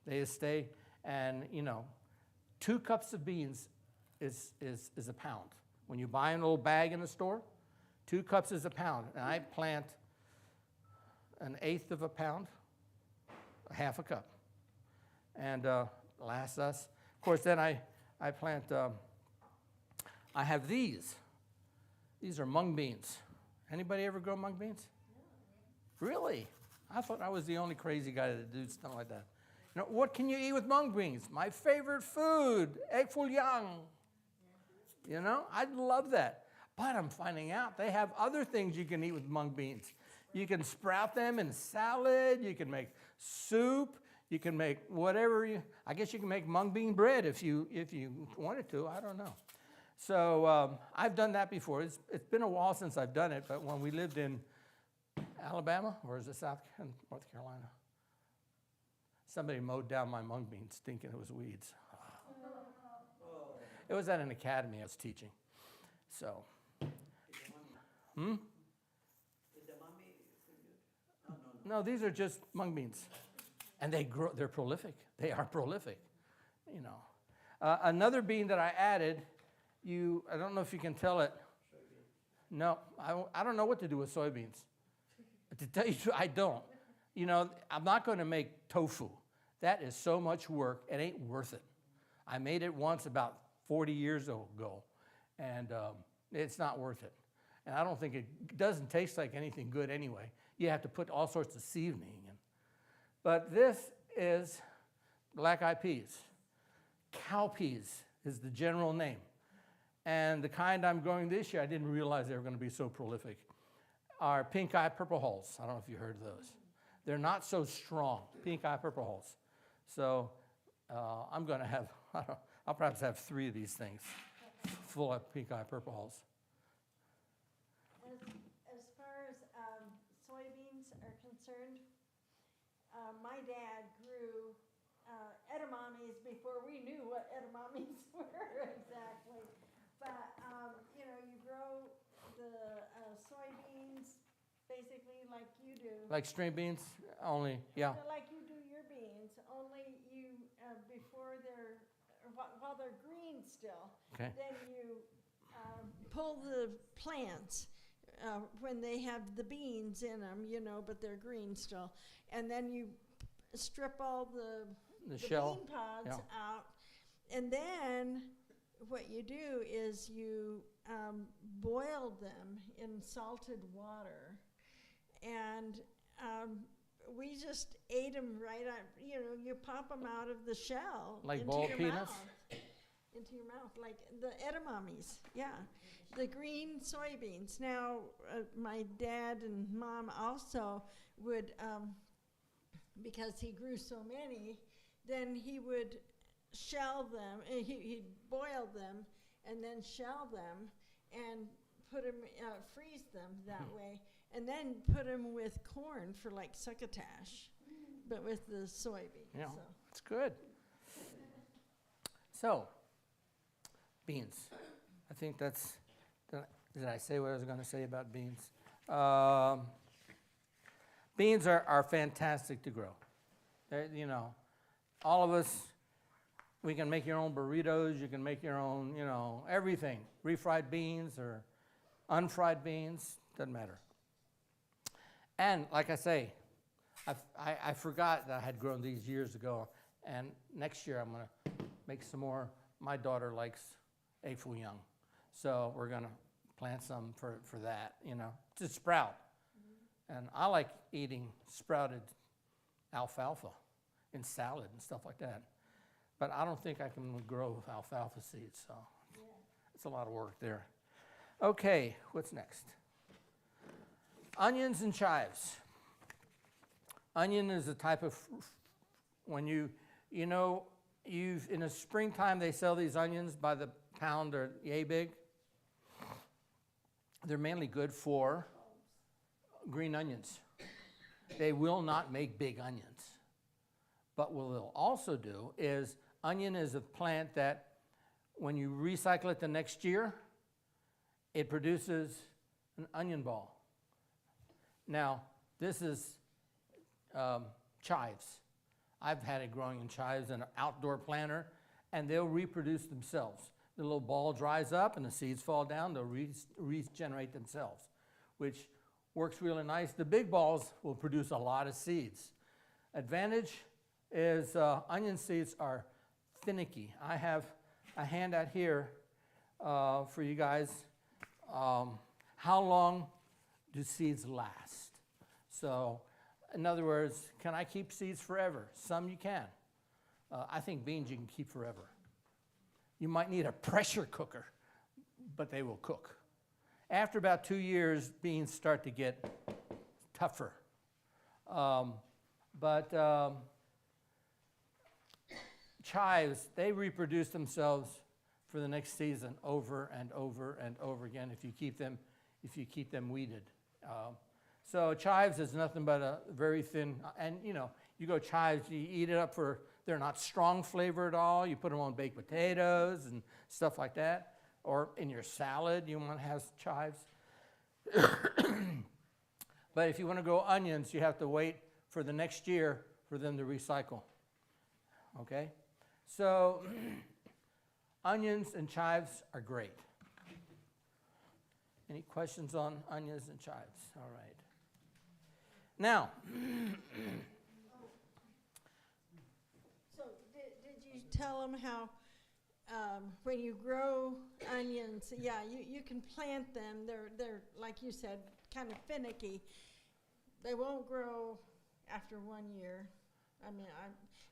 they just stay, and 2 cups of beans is a pound. When you buy a little bag in the store, 2 cups is a pound. And I plant 1/8 of a pound, a half a cup. And lasts us. Of course, then I plant, I have these. These are mung beans. Anybody ever grow mung beans? Really? I thought I was the only crazy guy that did something like that. What can you eat with mung beans? My favorite food, egg foo young. I love that. But I'm finding out they have other things you can eat with mung beans. You can sprout them in salad. You can make soup. You can make whatever I guess you can make mung bean bread if you wanted to. I don't know. So I've done that before. It's been a while since I've done it, but when we lived in Alabama, or is it North Carolina? Somebody mowed down my mung beans thinking it was weeds. It was at an academy I was teaching. So. No, these are just mung beans. And they're prolific. They are prolific, Another bean that I added, I don't know if you can tell it. No, I don't know what to do with soybeans. But to tell you the truth, I don't. I'm not going to make tofu. That is so much work, it ain't worth it. I made it once about 40 years ago, and it's not worth it. And I don't think it doesn't taste like anything good anyway. You have to put all sorts of seasoning in. But this is black-eyed peas. Cowpeas is the general name. And the kind I'm growing this year, I didn't realize they were going to be so prolific, are pink-eyed purple hulls. I don't know if you heard of those. They're not so strong, pink-eyed purple hulls. So I'm going to have, I'll perhaps have 3 of these things full of pink-eyed purple hulls. As far as soybeans are concerned, my dad grew edamames before we knew what edamames were exactly. But, you grow the soybeans basically like you do. Like string beans, only, yeah. Like you do your beans, only you, before while they're green still, Okay. then you pull the plants when they have the beans in them, but they're green still. And then you strip all the shell bean pods yeah. out. And then what you do is you boil them in salted water. And we just ate them right out, you pop them out of the shell. Like into boiled your peanuts? Mouth, into your mouth, like the edamames, yeah. The green soybeans. Now, my dad and mom also would, because he grew so many, then he would shell them, he'd boil them and then shell them and put them, freeze them that way, and then put them with corn for like succotash, but with the soybeans. Yeah, so. it's good. So, beans. I think that's, did I say what I was going to say about beans? Beans are fantastic to grow. All of us, we can make your own burritos, you can make your own, everything. Refried beans or unfried beans, doesn't matter. And like I say, I forgot that I had grown these years ago, and next year I'm going to make some more. My daughter likes egg foo young, so we're going to plant some for that, to sprout. Mm-hmm. And I like eating sprouted alfalfa in salad and stuff like that. But I don't think I can grow alfalfa seeds, so it's a lot of work there. Okay, what's next? Onions and chives. Onion is a type of, when in the springtime they sell these onions by the pound, they're yay big. They're mainly good for green onions. They will not make big onions. But what they'll also do is, onion is a plant that when you recycle it the next year, it produces an onion ball. Now, this is chives. I've had it growing in chives in an outdoor planter, and they'll reproduce themselves. The little ball dries up and the seeds fall down, they'll regenerate themselves, which works really nice. The big balls will produce a lot of seeds. Advantage is onion seeds are finicky. I have a handout here for you guys. How long do seeds last? So, in other words, can I keep seeds forever? Some you can. I think beans you can keep forever. You might need a pressure cooker, but they will cook. After about 2 years, beans start to get tougher. Chives, they reproduce themselves for the next season over and over and over again if you keep them weeded. So chives is nothing but a very thin, and you go chives, you eat it up they're not strong flavor at all. You put them on baked potatoes and stuff like that. Or in your salad, you want to have chives. But if you want to grow onions, you have to wait for the next year for them to recycle. Okay? So onions and chives are great. Any questions on onions and chives? All right. Now, So did you tell them how when you grow onions, yeah, you can plant them. They're like you said, kind of finicky. They won't grow after 1 year. I mean,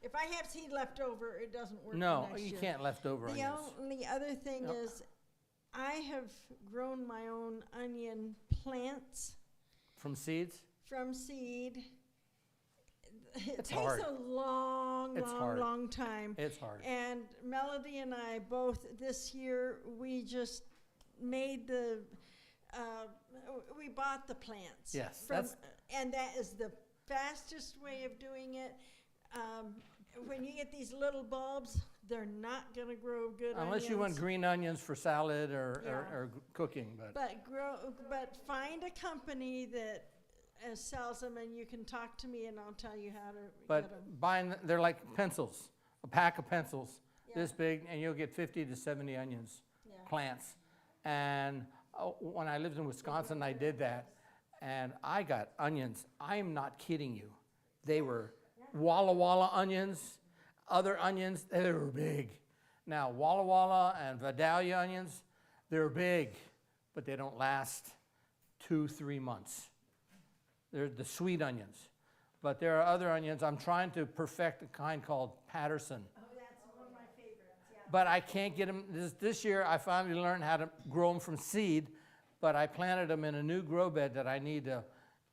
if I have seed left over, it doesn't work. no, next you year. can't leftover The onions. only other thing Yep. is, I have grown my own onion plants From seeds? from seed. It It's takes hard. a long, It's long, hard. long time. It's hard. And Melody and I both this year, we just made we bought the plants. Yes, and that is the fastest way of doing it. When you get these little bulbs, they're not going to grow good Unless you want onions. green onions for salad or, Yeah. or cooking. But find a company that sells them, and you can talk to me, and I'll tell you how to get them. They're like pencils, a pack of pencils Yeah. this big, and you'll get 50 to 70 onions, Yeah. plants. And when I lived in Wisconsin, I did that, and I got onions. I'm not kidding you. They were Walla Walla onions, other onions, they were big. Now, Walla Walla and Vidalia onions, they're big, but they don't last 2-3 months. They're the sweet onions. But there are other onions. I'm trying to perfect a kind called Patterson. Oh, that's one of my favorites, yeah. But I can't get them. This year, I finally learned how to grow them from seed, but I planted them in a new grow bed that I need to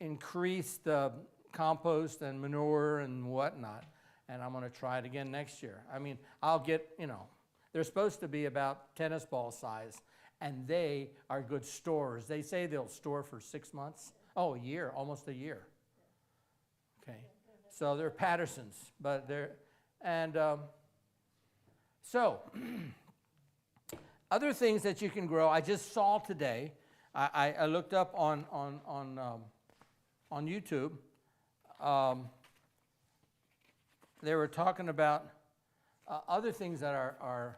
increase the compost and manure and whatnot. And I'm going to try it again next year. I mean, I'll get, they're supposed to be about tennis ball size, and they are good storers. They say they'll store for 6 months. Oh, a year, almost a year. Okay. So they're Pattersons, but they're, and so other things that you can grow. I just saw today. I looked up on YouTube. They were talking about other things that are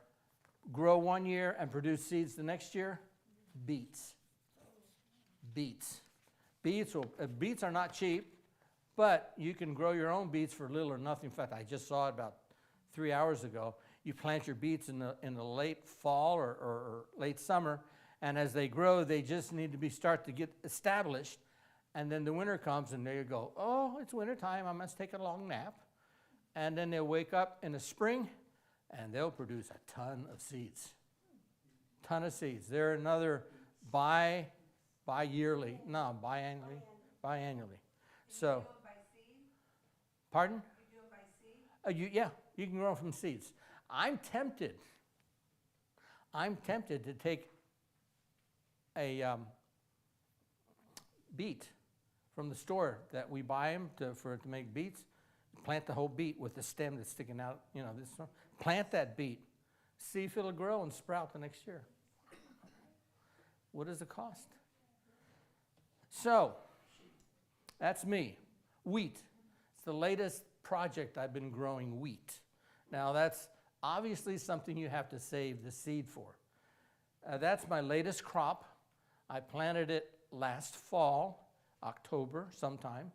grow 1 year and produce seeds the next year. Beets. Beets are not cheap, but you can grow your own beets for little or nothing. In fact, I just saw it about 3 hours ago. You plant your beets in the late fall or late summer, and as they grow, they just need to start to get established. And then the winter comes, and they go, oh, it's winter time, I must take a long nap. And then they'll wake up in the spring, and they'll produce a ton of seeds. They're another biannually. So, Do it by seed? pardon? You do it by seed? Yeah, you can grow them from seeds. I'm tempted to take a beet from the store that we buy them to make beets. Plant the whole beet with the stem that's sticking out, this one. Plant that beet. See if it'll grow and sprout the next year. What does it cost? So, that's me. Wheat. It's the latest project I've been growing wheat. Now, that's obviously something you have to save the seed for. That's my latest crop. I planted it last fall, October sometime.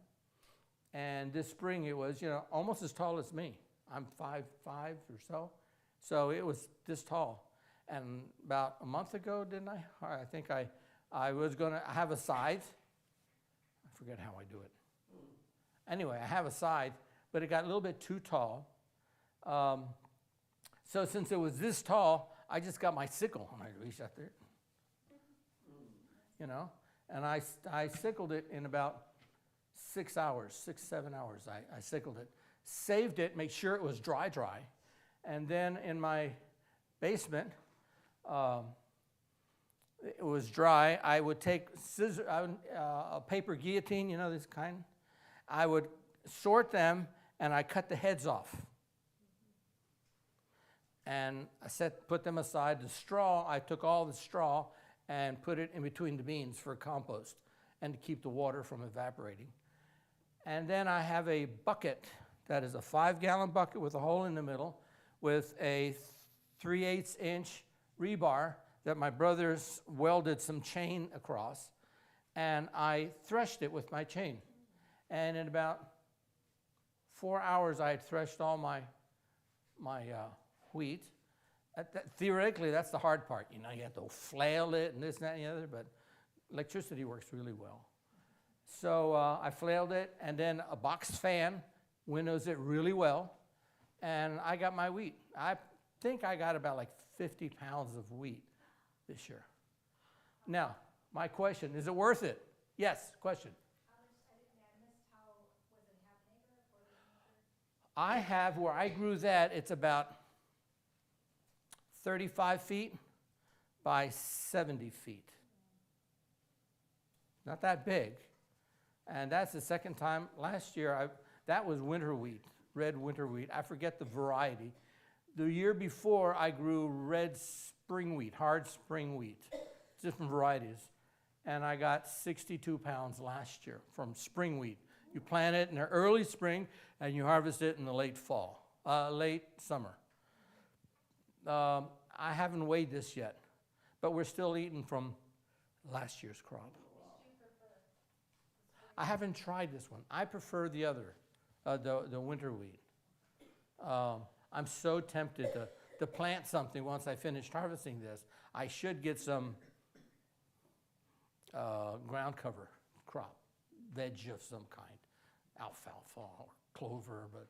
And this spring it was, almost as tall as me. I'm 5'5" or so. So it was this tall. And about a month ago, didn't I? I think I was going to have a scythe. I forget how I do it. Anyway, I have a scythe, but it got a little bit too tall. So since it was this tall, I just got my sickle and I reached out there, and I sickled it in about 6 hours, 7 hours. I sickled it, saved it, make sure it was dry, and then in my basement, it was dry. I would take scissors, a paper guillotine, this kind. I would sort them and I cut the heads off. And I put them aside. The straw, I took all the straw and put it in between the beans for compost and to keep the water from evaporating. And then I have a bucket that is a 5-gallon bucket with a hole in the middle with a 3/8 inch rebar that my brothers welded some chain across. And I threshed it with my chain. And in about 4 hours, I had threshed all my wheat. Theoretically, that's the hard part. You have to flail it and this and that and the other, but electricity works really well. So I flailed it, and then a box fan winnows it really well, and I got my wheat. I think I got about like 50 pounds of wheat this year. Now, my question, is it worth it? Yes, question. I have, where I grew that, it's about 35 feet by 70 feet. Not that big. And that's the second time. Last year, that was winter wheat, red winter wheat. I forget the variety. The year before, I grew red spring wheat, hard spring wheat, different varieties. And I got 62 pounds last year from spring wheat. You plant it in the early spring, and you harvest it in the late fall, late summer. I haven't weighed this yet, but we're still eating from last year's crop. I haven't tried this one. I prefer the other, the winter wheat. I'm so tempted to plant something once I finish harvesting this. I should get some ground cover crop, veg of some kind, alfalfa or clover. But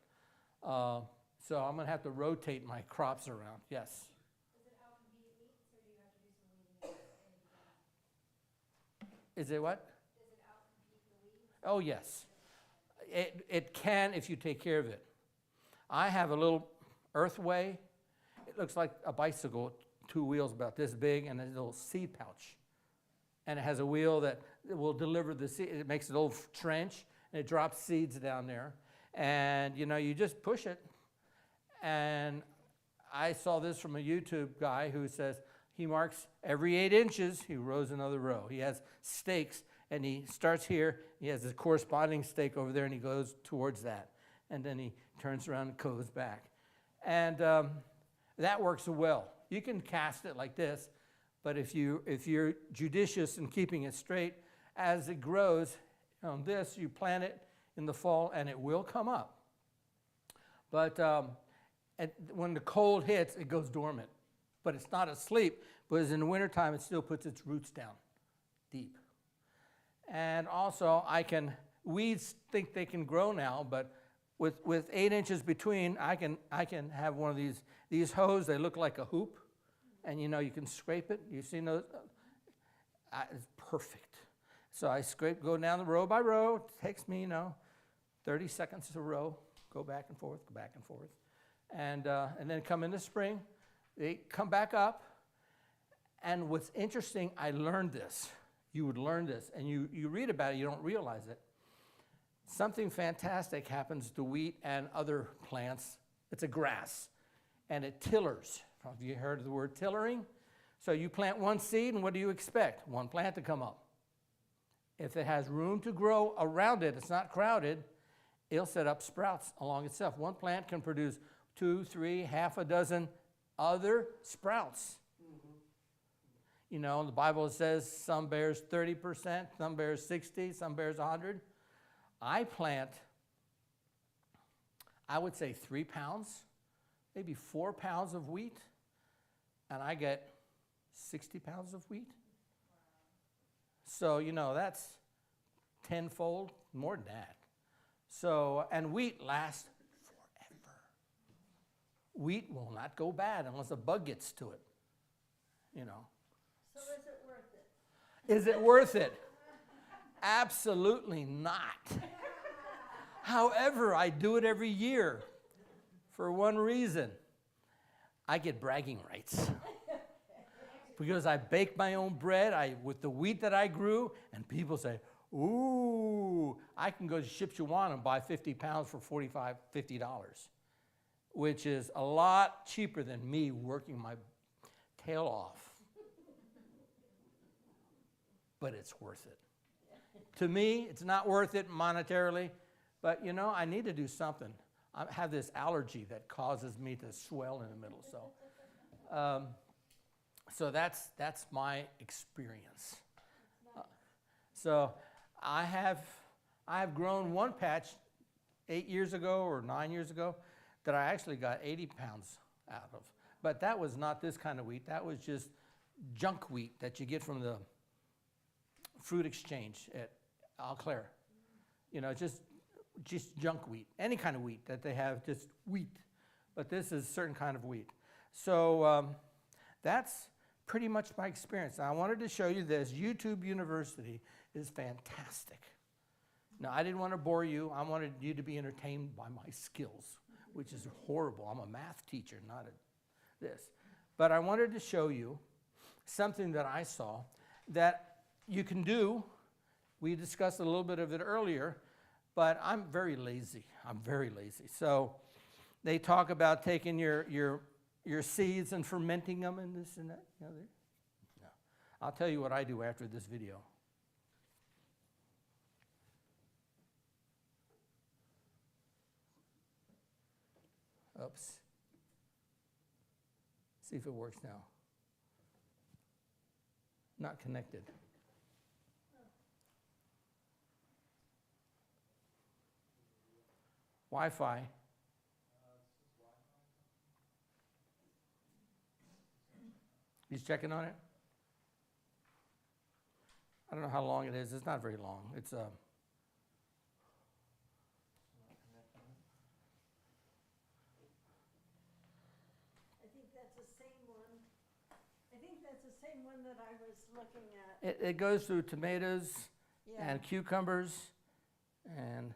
so I'm going to have to rotate my crops around. Yes. Does it outcompete wheat, or do you have to do some weeding in the beginning? Is it what? Does it outcompete the weeds? Oh, yes. It can if you take care of it. I have a little earthway. It looks like a bicycle, 2 wheels about this big, and a little seed pouch. And it has a wheel that will deliver the seed. It makes a little trench, and it drops seeds down there. And, you just push it. And I saw this from a YouTube guy who says he marks every 8 inches, he rows another row. He has stakes, and he starts here. He has a corresponding stake over there, and he goes towards that. And then he turns around and goes back. And that works well. You can cast it like this, but if you're judicious in keeping it straight, as it grows on this, you plant it in the fall, and it will come up. But when the cold hits, it goes dormant. But it's not asleep, because in the wintertime, it still puts its roots down deep. And also, weeds think they can grow now, but with 8 inches between, I can have one of these hoes. They look like a hoop, and you can scrape it. You've seen those? It's perfect. So I go down the row by row. It takes me, 30 seconds a row. Go back and forth, and then come in the spring. They come back up. And what's interesting, I learned this. You would learn this, and you read about it. You don't realize it. something fantastic happens to wheat and other plants. It's a grass, and it tillers. Have you heard of the word tillering? So you plant one seed, and what do you expect? One plant to come up. If it has room to grow around it, it's not crowded, it'll set up sprouts along itself. One plant can produce 2, 3, half a dozen other sprouts. You know, the Bible says some bears 30%, some bears 60, some bears 100. I plant, I would say 3 pounds, maybe 4 pounds of wheat, and I get 60 pounds of wheat. So, you know, that's tenfold, more than that. So, and wheat lasts forever. Wheat will not go bad unless a bug gets to it, you know. So is it worth it? Is it worth it? Absolutely not. However, I do it every year for one reason. I get bragging rights. Because I bake my own bread with the wheat that I grew, and people say, ooh, I can go to SHWY and buy 50 pounds for $45, $50, which is a lot cheaper than me working my tail off. But it's worth it. To me, it's not worth it monetarily, but you know, I need to do something. I have this allergy that causes me to swell in the middle, so that's my experience. So I have grown one patch 8 years ago or 9 years ago that I actually got 80 pounds out of. But that was not this kind of wheat. That was just junk wheat that you get from the fruit exchange at Eau Claire. You know, just junk wheat. Any kind of wheat that they have, just wheat. But this is a certain kind of wheat. So that's pretty much my experience. Now, I wanted to show you this. YouTube University is fantastic. Now, I didn't want to bore you. I wanted you to be entertained by my skills, which is horrible. I'm a math teacher, not this. But I wanted to show you something that I saw that you can do. We discussed a little bit of it earlier, but I'm very lazy. I'm very lazy. So they talk about taking your seeds and fermenting them and this and that. You know, no. I'll tell you what I do after this video. Oops. See if it works now. Not connected. Wi-Fi. He's checking on it? I don't know how long it is. It's not very long. It's I think that's the same one. I think that's the same one that I was looking at. it goes through tomatoes Yeah. and cucumbers and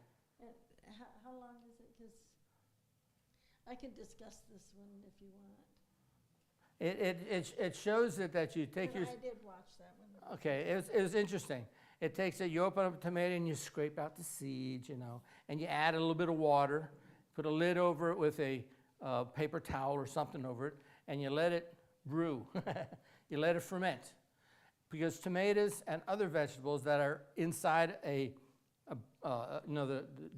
How long is it? Because I can discuss this one if you want. it shows it that you take And your. I did watch that one. Okay, it was interesting. It takes it, you open up a tomato and you scrape out the seeds, you know, and you add a little bit of water, put a lid over it with a paper towel or something over it, and you let it brew. You let it ferment. Because tomatoes and other vegetables that are inside the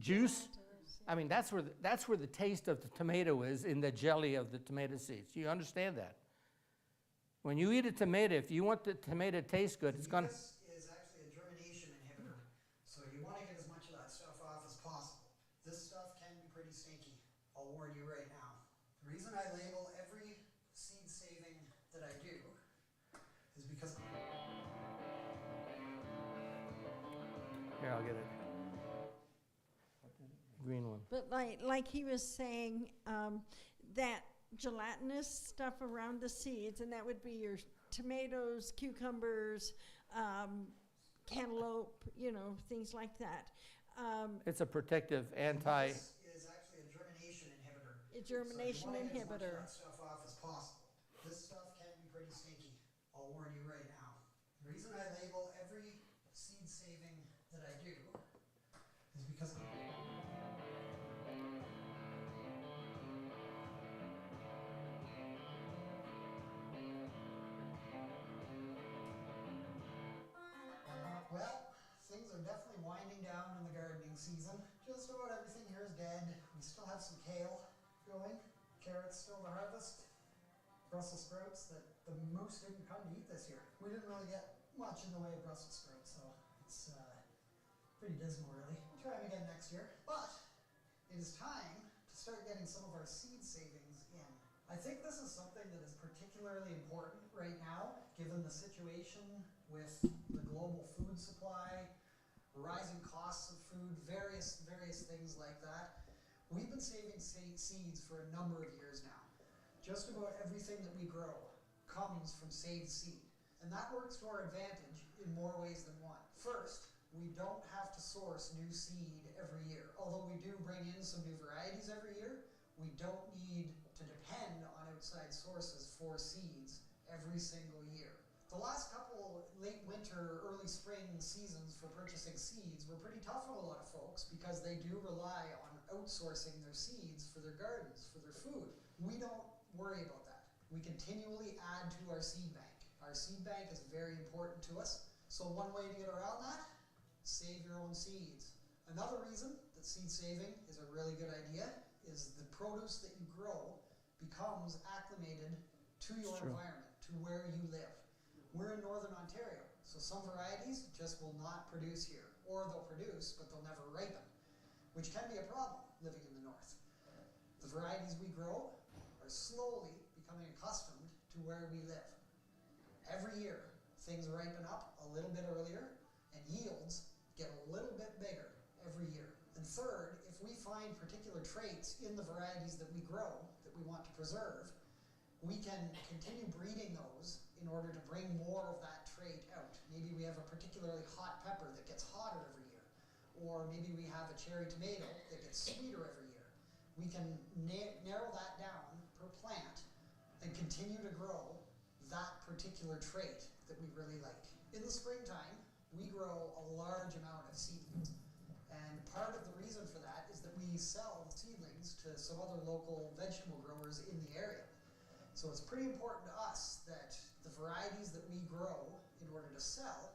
juice, I mean, that's where the taste of the tomato is, in the jelly of the tomato seeds. You understand that? When you eat a tomato, if you want the tomato to taste good, it's going to... This is actually a germination inhibitor, so you want to get as much of that stuff off as possible. This stuff can be pretty stinky, I'll warn you right now. The reason I label every seed saving that I do is because... Here, I'll get it. Green one. But like he was saying, that gelatinous stuff around the seeds, and that would be your tomatoes, cucumbers, cantaloupe, you know, things like that. It's a protective anti... This is actually a germination inhibitor. A germination so you want to get inhibitor. as much of that stuff off as possible. This stuff can be pretty stinky, I'll warn you right now. The reason I label every seed saving that I do is because... definitely winding down in the gardening season. Just about everything here is dead. We still have some kale going, carrots still to harvest, Brussels sprouts that the moose didn't come to eat this year. We didn't really get much in the way of Brussels sprouts, so it's pretty dismal really. We'll try them again next year. But it is time to start getting some of our seed savings in. I think this is something that is particularly important right now, given the situation with the global food supply, rising costs of food, various things like that. We've been saving seeds for a number of years now. Just about everything that we grow comes from saved seed. And that works to our advantage in more ways than one. First, we don't have to source new seed every year. Although we do bring in some new varieties every year, we don't need to depend on outside sources for seeds every single year. The last couple late winter, early spring seasons for purchasing seeds were pretty tough on a lot of folks because they do rely on outsourcing their seeds for their gardens, for their food. We don't worry about that. We continually add to our seed bank. Our seed bank is very important to us. So one way to get around that, save your own seeds. Another reason that seed saving is a really good idea is the produce that you grow becomes acclimated to your environment, to where you live. We're in Northern Ontario, so some varieties just will not produce here. Or they'll produce, but they'll never ripen, which can be a problem living in the north. The varieties we grow are slowly becoming accustomed to where we live. Every year, things ripen up a little bit earlier, and yields get a little bit bigger every year. And third, if we find particular traits in the varieties that we grow that we want to preserve, we can continue breeding those in order to bring more of that trait out. Maybe we have a particularly hot pepper that gets hotter every year, or maybe we have a cherry tomato that gets sweeter every year. We can narrow that down per plant and continue to grow that particular trait that we really like. In the springtime, we grow a large amount of seedlings. And part of the reason for that is that we sell seedlings to some other local vegetable growers in the area. So it's pretty important to us that the varieties that we grow in order to sell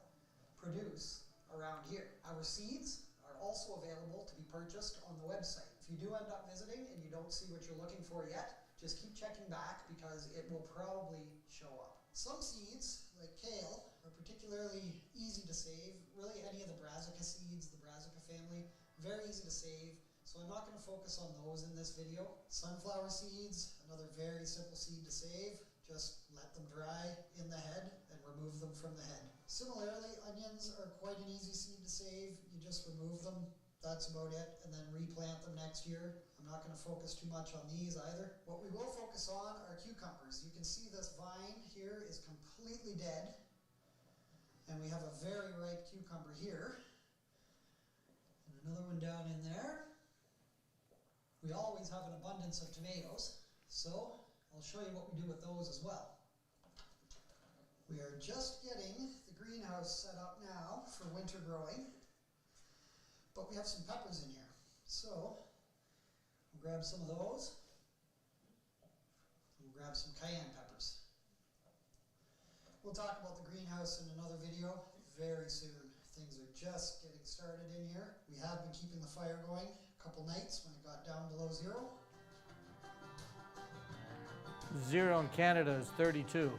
produce around here. Our seeds are also available to be purchased on the website. If you do end up visiting and you don't see what you're looking for yet, just keep checking back because it will probably show up. Some seeds, like kale, are particularly easy to save. Really any of the brassica seeds, the brassica family, very easy to save. So I'm not going to focus on those in this video. Sunflower seeds, another very simple seed to save. Just let them dry in the head and remove them from the head. Similarly, onions are quite an easy seed to save. You just remove them, that's about it, and then replant them next year. I'm not going to focus too much on these either. What we will focus on are cucumbers. You can see this vine here is completely dead, and we have a very ripe cucumber here, and another one down in there. We always have an abundance of tomatoes, so I'll show you what we do with those as well. We are just getting the greenhouse set up now for winter growing, but we have some peppers in here. So we'll grab some of those. We'll grab some cayenne peppers. We'll talk about the greenhouse in another video very soon. Things are just getting started in here. We have been keeping the fire going a couple nights when it got down below zero. Zero in Canada is 32.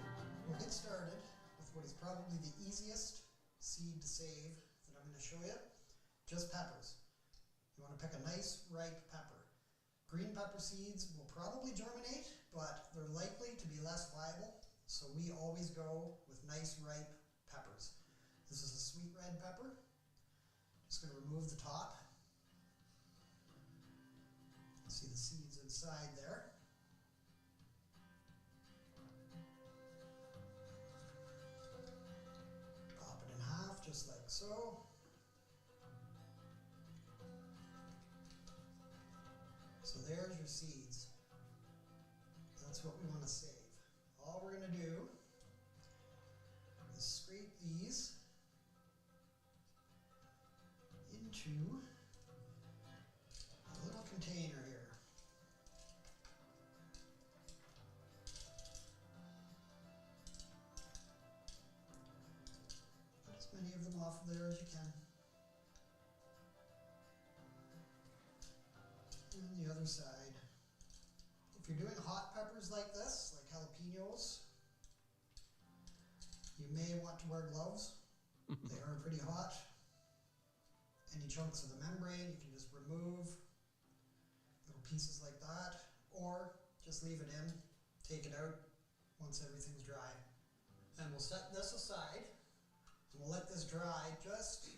We'll get started with what is probably the easiest seed to save that I'm going to show you. Just peppers. You want to pick a nice ripe pepper. Green pepper seeds will probably germinate, but they're likely to be less viable, so we always go with nice ripe peppers. This is a sweet red pepper. Just going to remove the top. See the seeds inside there. Pop it in half just like so. So there's your seeds. That's what we want to save. All we're going to do is scrape these into a little container here. Get as many of them off of there as you can. peppers like this, like jalapenos, you may want to wear gloves. They are pretty hot. Any chunks of the membrane, you can just remove little pieces like that, or just leave it in, take it out once everything's dry. And we'll set this aside, and we'll let this dry just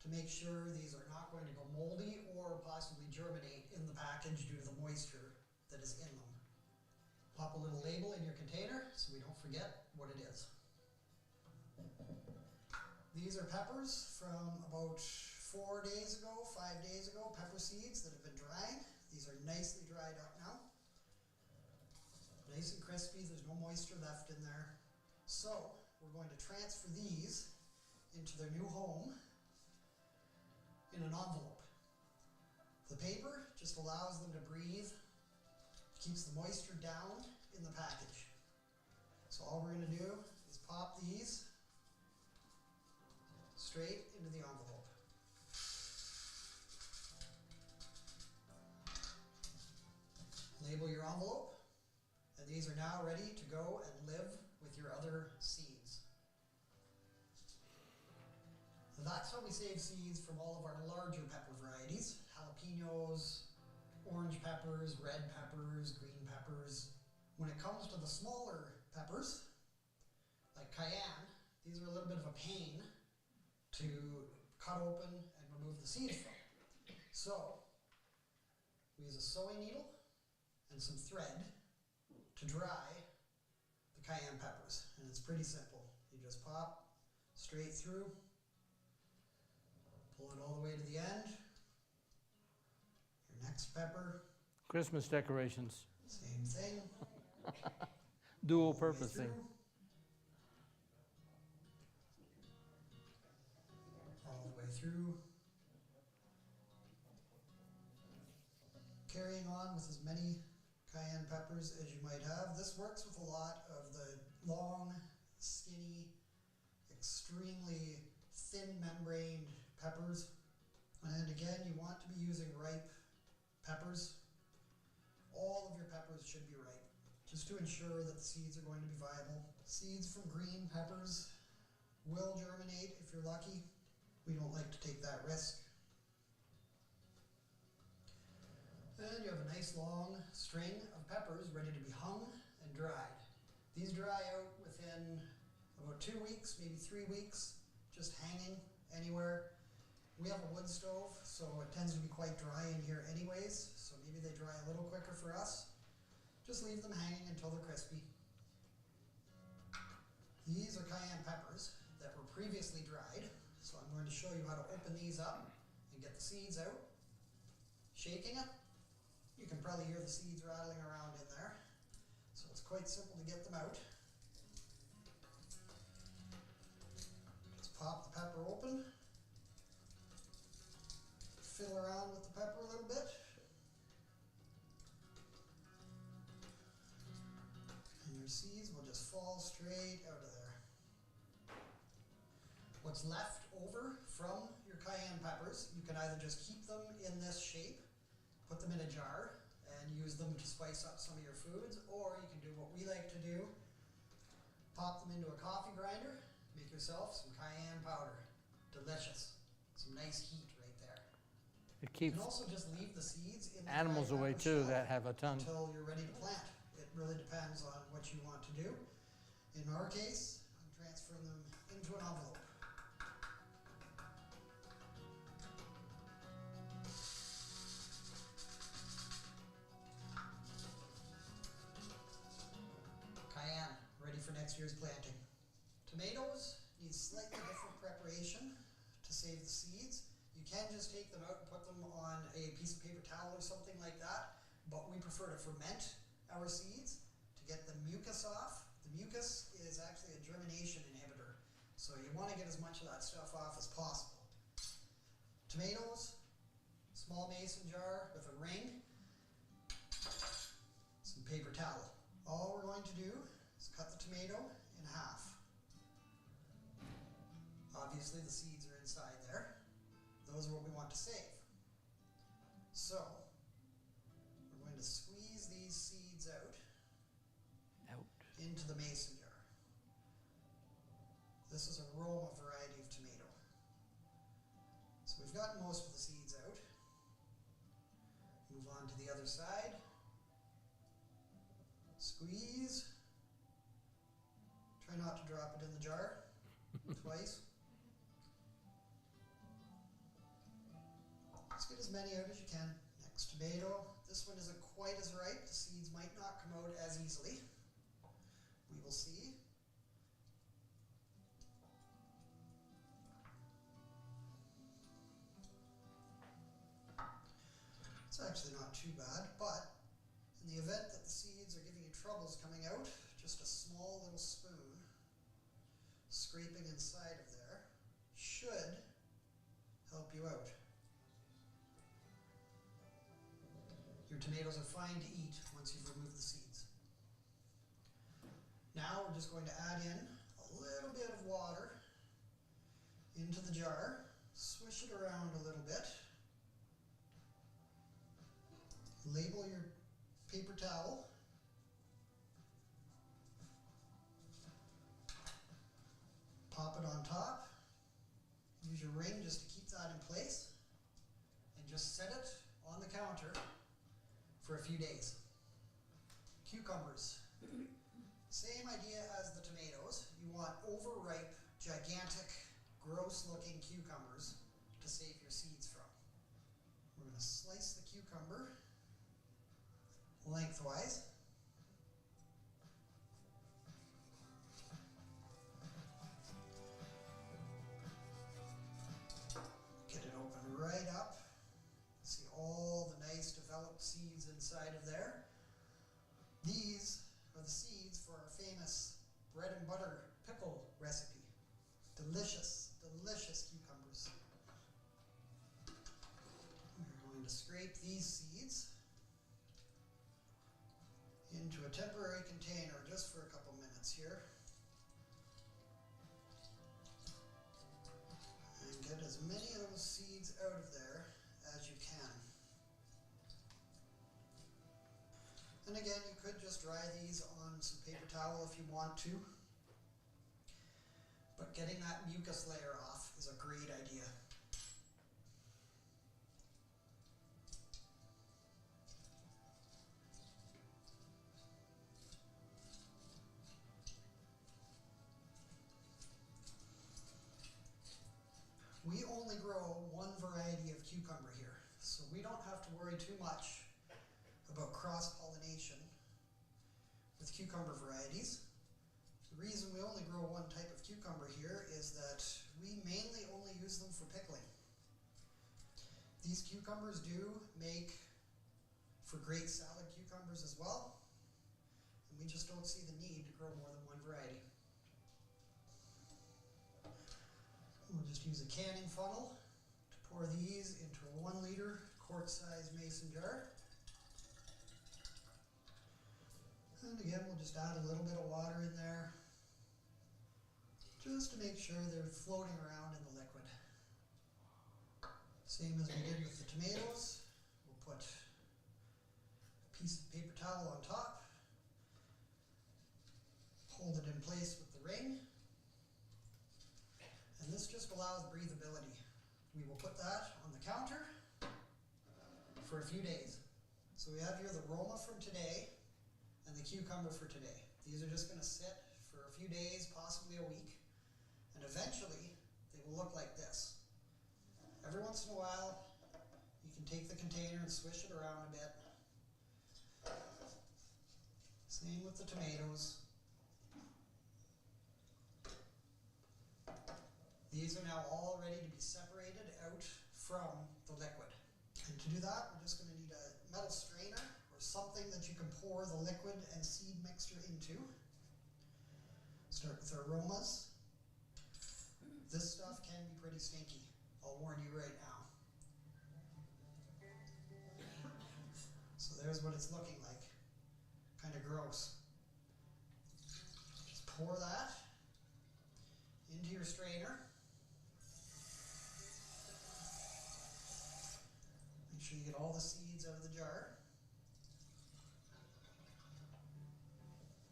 to make sure these are not going to go moldy or possibly germinate in the package due to the moisture that is in them. Pop a little label in your container so we don't forget what it is. These are peppers from about 4 days ago, 5 days ago, pepper seeds that have been drying. These are nicely dried up now. Nice and crispy, there's no moisture left in there. So, we're going to transfer these into their new home in an envelope. The paper just allows them to breathe, keeps the moisture down in the package. So all we're going to do is pop these straight into the envelope. Label your envelope, and these are now ready to go and live with your other seeds. So that's how we save seeds from all of our larger pepper varieties: jalapenos, orange peppers, red peppers, green peppers. When it comes to the smaller peppers, like cayenne, these are a little bit of a pain to cut open and remove the seeds from. So, we use a sewing needle and some thread to dry the cayenne peppers. And it's pretty simple. You just pop straight through, pull it all the way to the end. Your next pepper, Christmas decorations, same thing. dual All the way purposing. through. All the way through. Carrying on with as many cayenne peppers as you might have. This works with a lot of the long, skinny, extremely thin membraned peppers. And again, you want to be using ripe peppers. All of your peppers should be ripe, just to ensure that the seeds are going to be viable. Seeds from green peppers will germinate if you're lucky. We don't like to take that risk. And you have a nice long string of peppers ready to be hung and dried. These dry out within about 2 weeks, maybe 3 weeks, just hanging anywhere. We have a wood stove, so it tends to be quite dry in here anyways, so maybe they dry a little quicker for us. Just leave them hanging until they're crispy. These are cayenne peppers that were previously dried, so I'm going to show you how to open these up and get the seeds out. Shaking it, you can probably hear the seeds rattling around in there, so it's quite simple to get them out. Just pop the pepper open. Fiddle around with the pepper a little bit. And your seeds will just fall straight out of there. What's left over from your cayenne peppers, you can either just keep them in this shape, put them in a jar, and use them to spice up some of your foods, or you can do what we like to do, pop them into a coffee grinder, make yourself some cayenne powder. Delicious. Some nice heat right there. It You keeps can also just leave the seeds in the animals cayenne away pepper too shell that have a ton. until you're ready to plant. It really depends on what you want to do. In our case, I'm transferring them into an envelope. Cayenne, ready for next year's planting. Tomatoes need slightly different preparation to save the seeds. You can just take them out and put them on a piece of paper towel or something like that, but we prefer to ferment our seeds to get the mucus off. The mucus is actually a germination inhibitor, so you want to get as much of that stuff off as possible. Tomatoes, small mason jar with a ring, some paper towel. All we're going to do is cut the tomato in half. Obviously the seeds are inside there. Those are what we want to save. So, we're going to squeeze these seeds out the mason jar. This is a Roma variety of tomato. So we've gotten most of the seeds out. Move on to the other side. Squeeze. Try not to drop it in the jar twice. Let's get as many out as you can. Next tomato. This one isn't quite as ripe. The seeds might not come out as easily. We will see. It's actually not too bad, but in the event that the seeds are giving you troubles coming out, just a small little spoon scraping inside of there should help you out. Your tomatoes are fine to eat once you've removed the seeds. Now we're just going to add in a little bit of water into the jar, swish it around a little bit, label your paper towel, pop it on top, use your ring just to keep that in place, and just set it on the counter for a few days. Cucumbers. Same idea as the tomatoes. You want overripe, gigantic, gross-looking cucumbers to save your seeds from. We're going to slice the cucumber lengthwise. Get it open right up. See all the nice developed seeds inside of there. These are the seeds for our famous bread and butter pickle recipe. Delicious, delicious cucumbers. We're going to scrape these seeds into a temporary container just for a couple minutes here. And get as many of those seeds out of there as you can. And again, you could just dry these on some paper towel if you want to. But getting that mucus layer off is a great idea. We only grow one variety of cucumber here, so we don't have to worry too much about cross-pollination with cucumber varieties. The reason we only grow one type of cucumber here is that we mainly only use them for pickling. These cucumbers do make for great salad cucumbers as well, and we just don't see the need to grow more than one variety. We'll just use a canning funnel to pour these into a 1 liter quart-sized mason jar. And again, we'll just add a little bit of water in there just to make sure they're floating around in the liquid. Same as we did with the tomatoes. We'll put a piece of paper towel on top, hold it in place with the ring, and this just allows breathability. We will put that on the counter for a few days. So we have here the Roma from today and the cucumber for today. These are just going to sit for a few days, possibly a week, and eventually they will look like this. Every once in a while, you can take the container and swish it around a bit. Same with the tomatoes. These are now all ready to be separated out from the liquid. And to do that, we're just going to need a metal strainer or something that you can pour the liquid and seed mixture into. Start with our aromas. This stuff can be pretty stinky, I'll warn you right now. So there's what it's looking like. Kind of gross. Just pour that into your strainer. Make sure you get all the seeds out of the jar.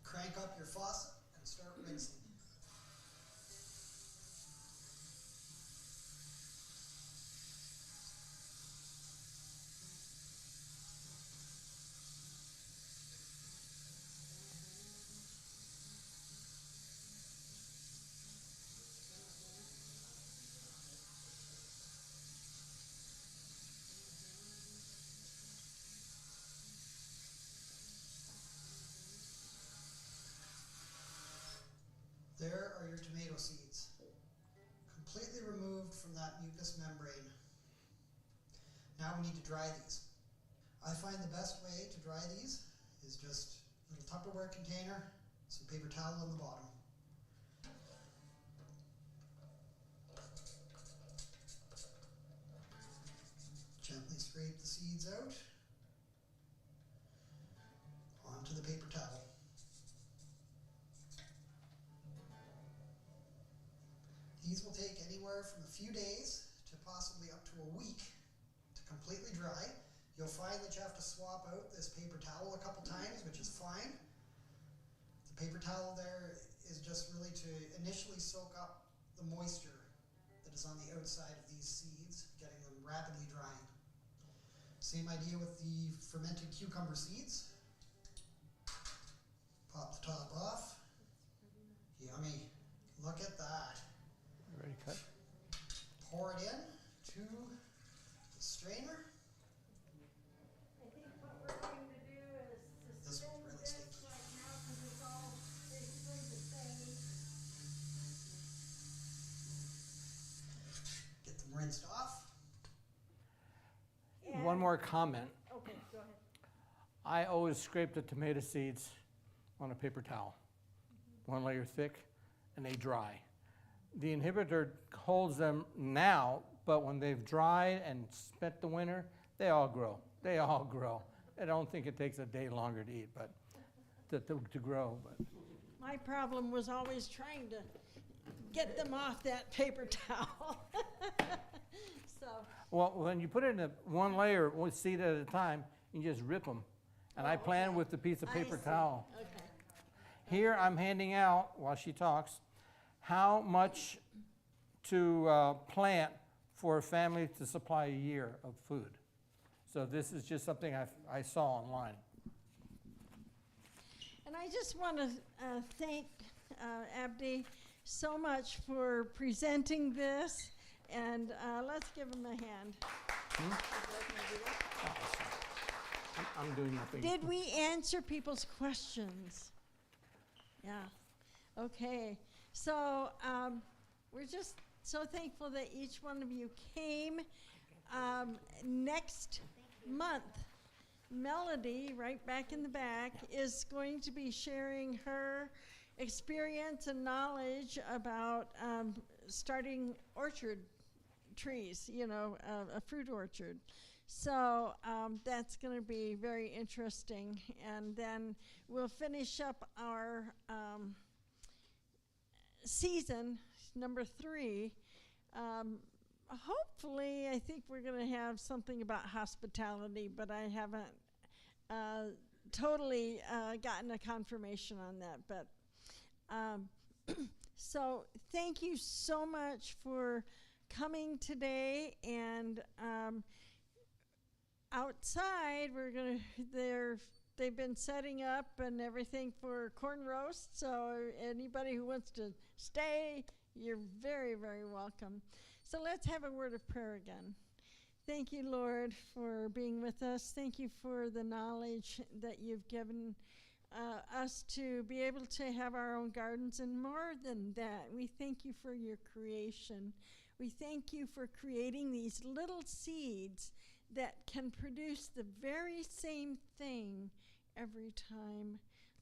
Crank up your your faucet and start rinsing. There are your tomato seeds, completely removed from that mucous membrane. Now we need to dry these. I find the best way to dry these is just a little Tupperware container, some paper towel on the bottom. Gently scrape the seeds out onto the paper towel. These will take anywhere from a few days to possibly up to a week to completely dry. You'll find that you have to swap out this paper towel a couple times, which is fine. The paper towel there is just really to initially soak up the moisture that is on the outside of these seeds, getting them rapidly drying. Same idea with the fermented cucumber seeds. Pop the top off. Yummy. Look at that. Ready to cut? Pour it in to the strainer. I think what we're going to do is This suspend one's really this sticky. right now because it's all basically the same. Get them rinsed off. One And- more comment. Okay, go ahead. I always scrape the tomato seeds on a paper towel, one layer thick, and they dry. The inhibitor holds them now, but when they've dried and spent the winter, they all grow. They all grow. I don't think it takes a day longer to eat, but to grow. But My problem was always trying to get them off that paper towel. So, well, when you put it in a one layer, one seed at a time, you just rip them. And I Oh, plan okay. with the piece of I paper see. towel. Okay. Here I'm handing out, while she talks, how much to plant for a family to supply a year of food. So this is just something I saw online. And I just want to thank Abdi so much for presenting this, and let's give him a hand. I'm doing nothing. Did we answer people's questions? Yeah. Okay. So we're just so thankful that each one of you came. Next month, Melody, right back in the back, is going to be sharing her experience and knowledge about starting orchard trees, a fruit orchard. So that's going to be very interesting. And then we'll finish up our season, number 3. Hopefully, I think we're going to have something about hospitality, but I haven't totally gotten a confirmation on that. But so thank you so much for coming today. And outside, they've been setting up and everything for corn roast. So anybody who wants to stay, you're very, very welcome. So let's have a word of prayer again. Thank you, Lord, for being with us. Thank you for the knowledge that you've given us to be able to have our own gardens, and more than that, we thank you for your creation. We thank you for creating these little seeds that can produce the very same thing every time.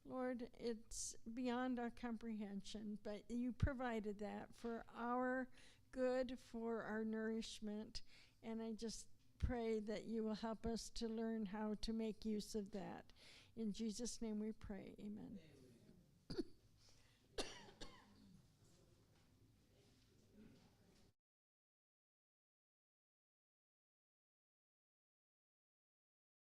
Lord, it's beyond our comprehension, but you provided that for our good, for our nourishment, and I just pray that you will help us to learn how to make use of that. In Jesus' name we pray, amen.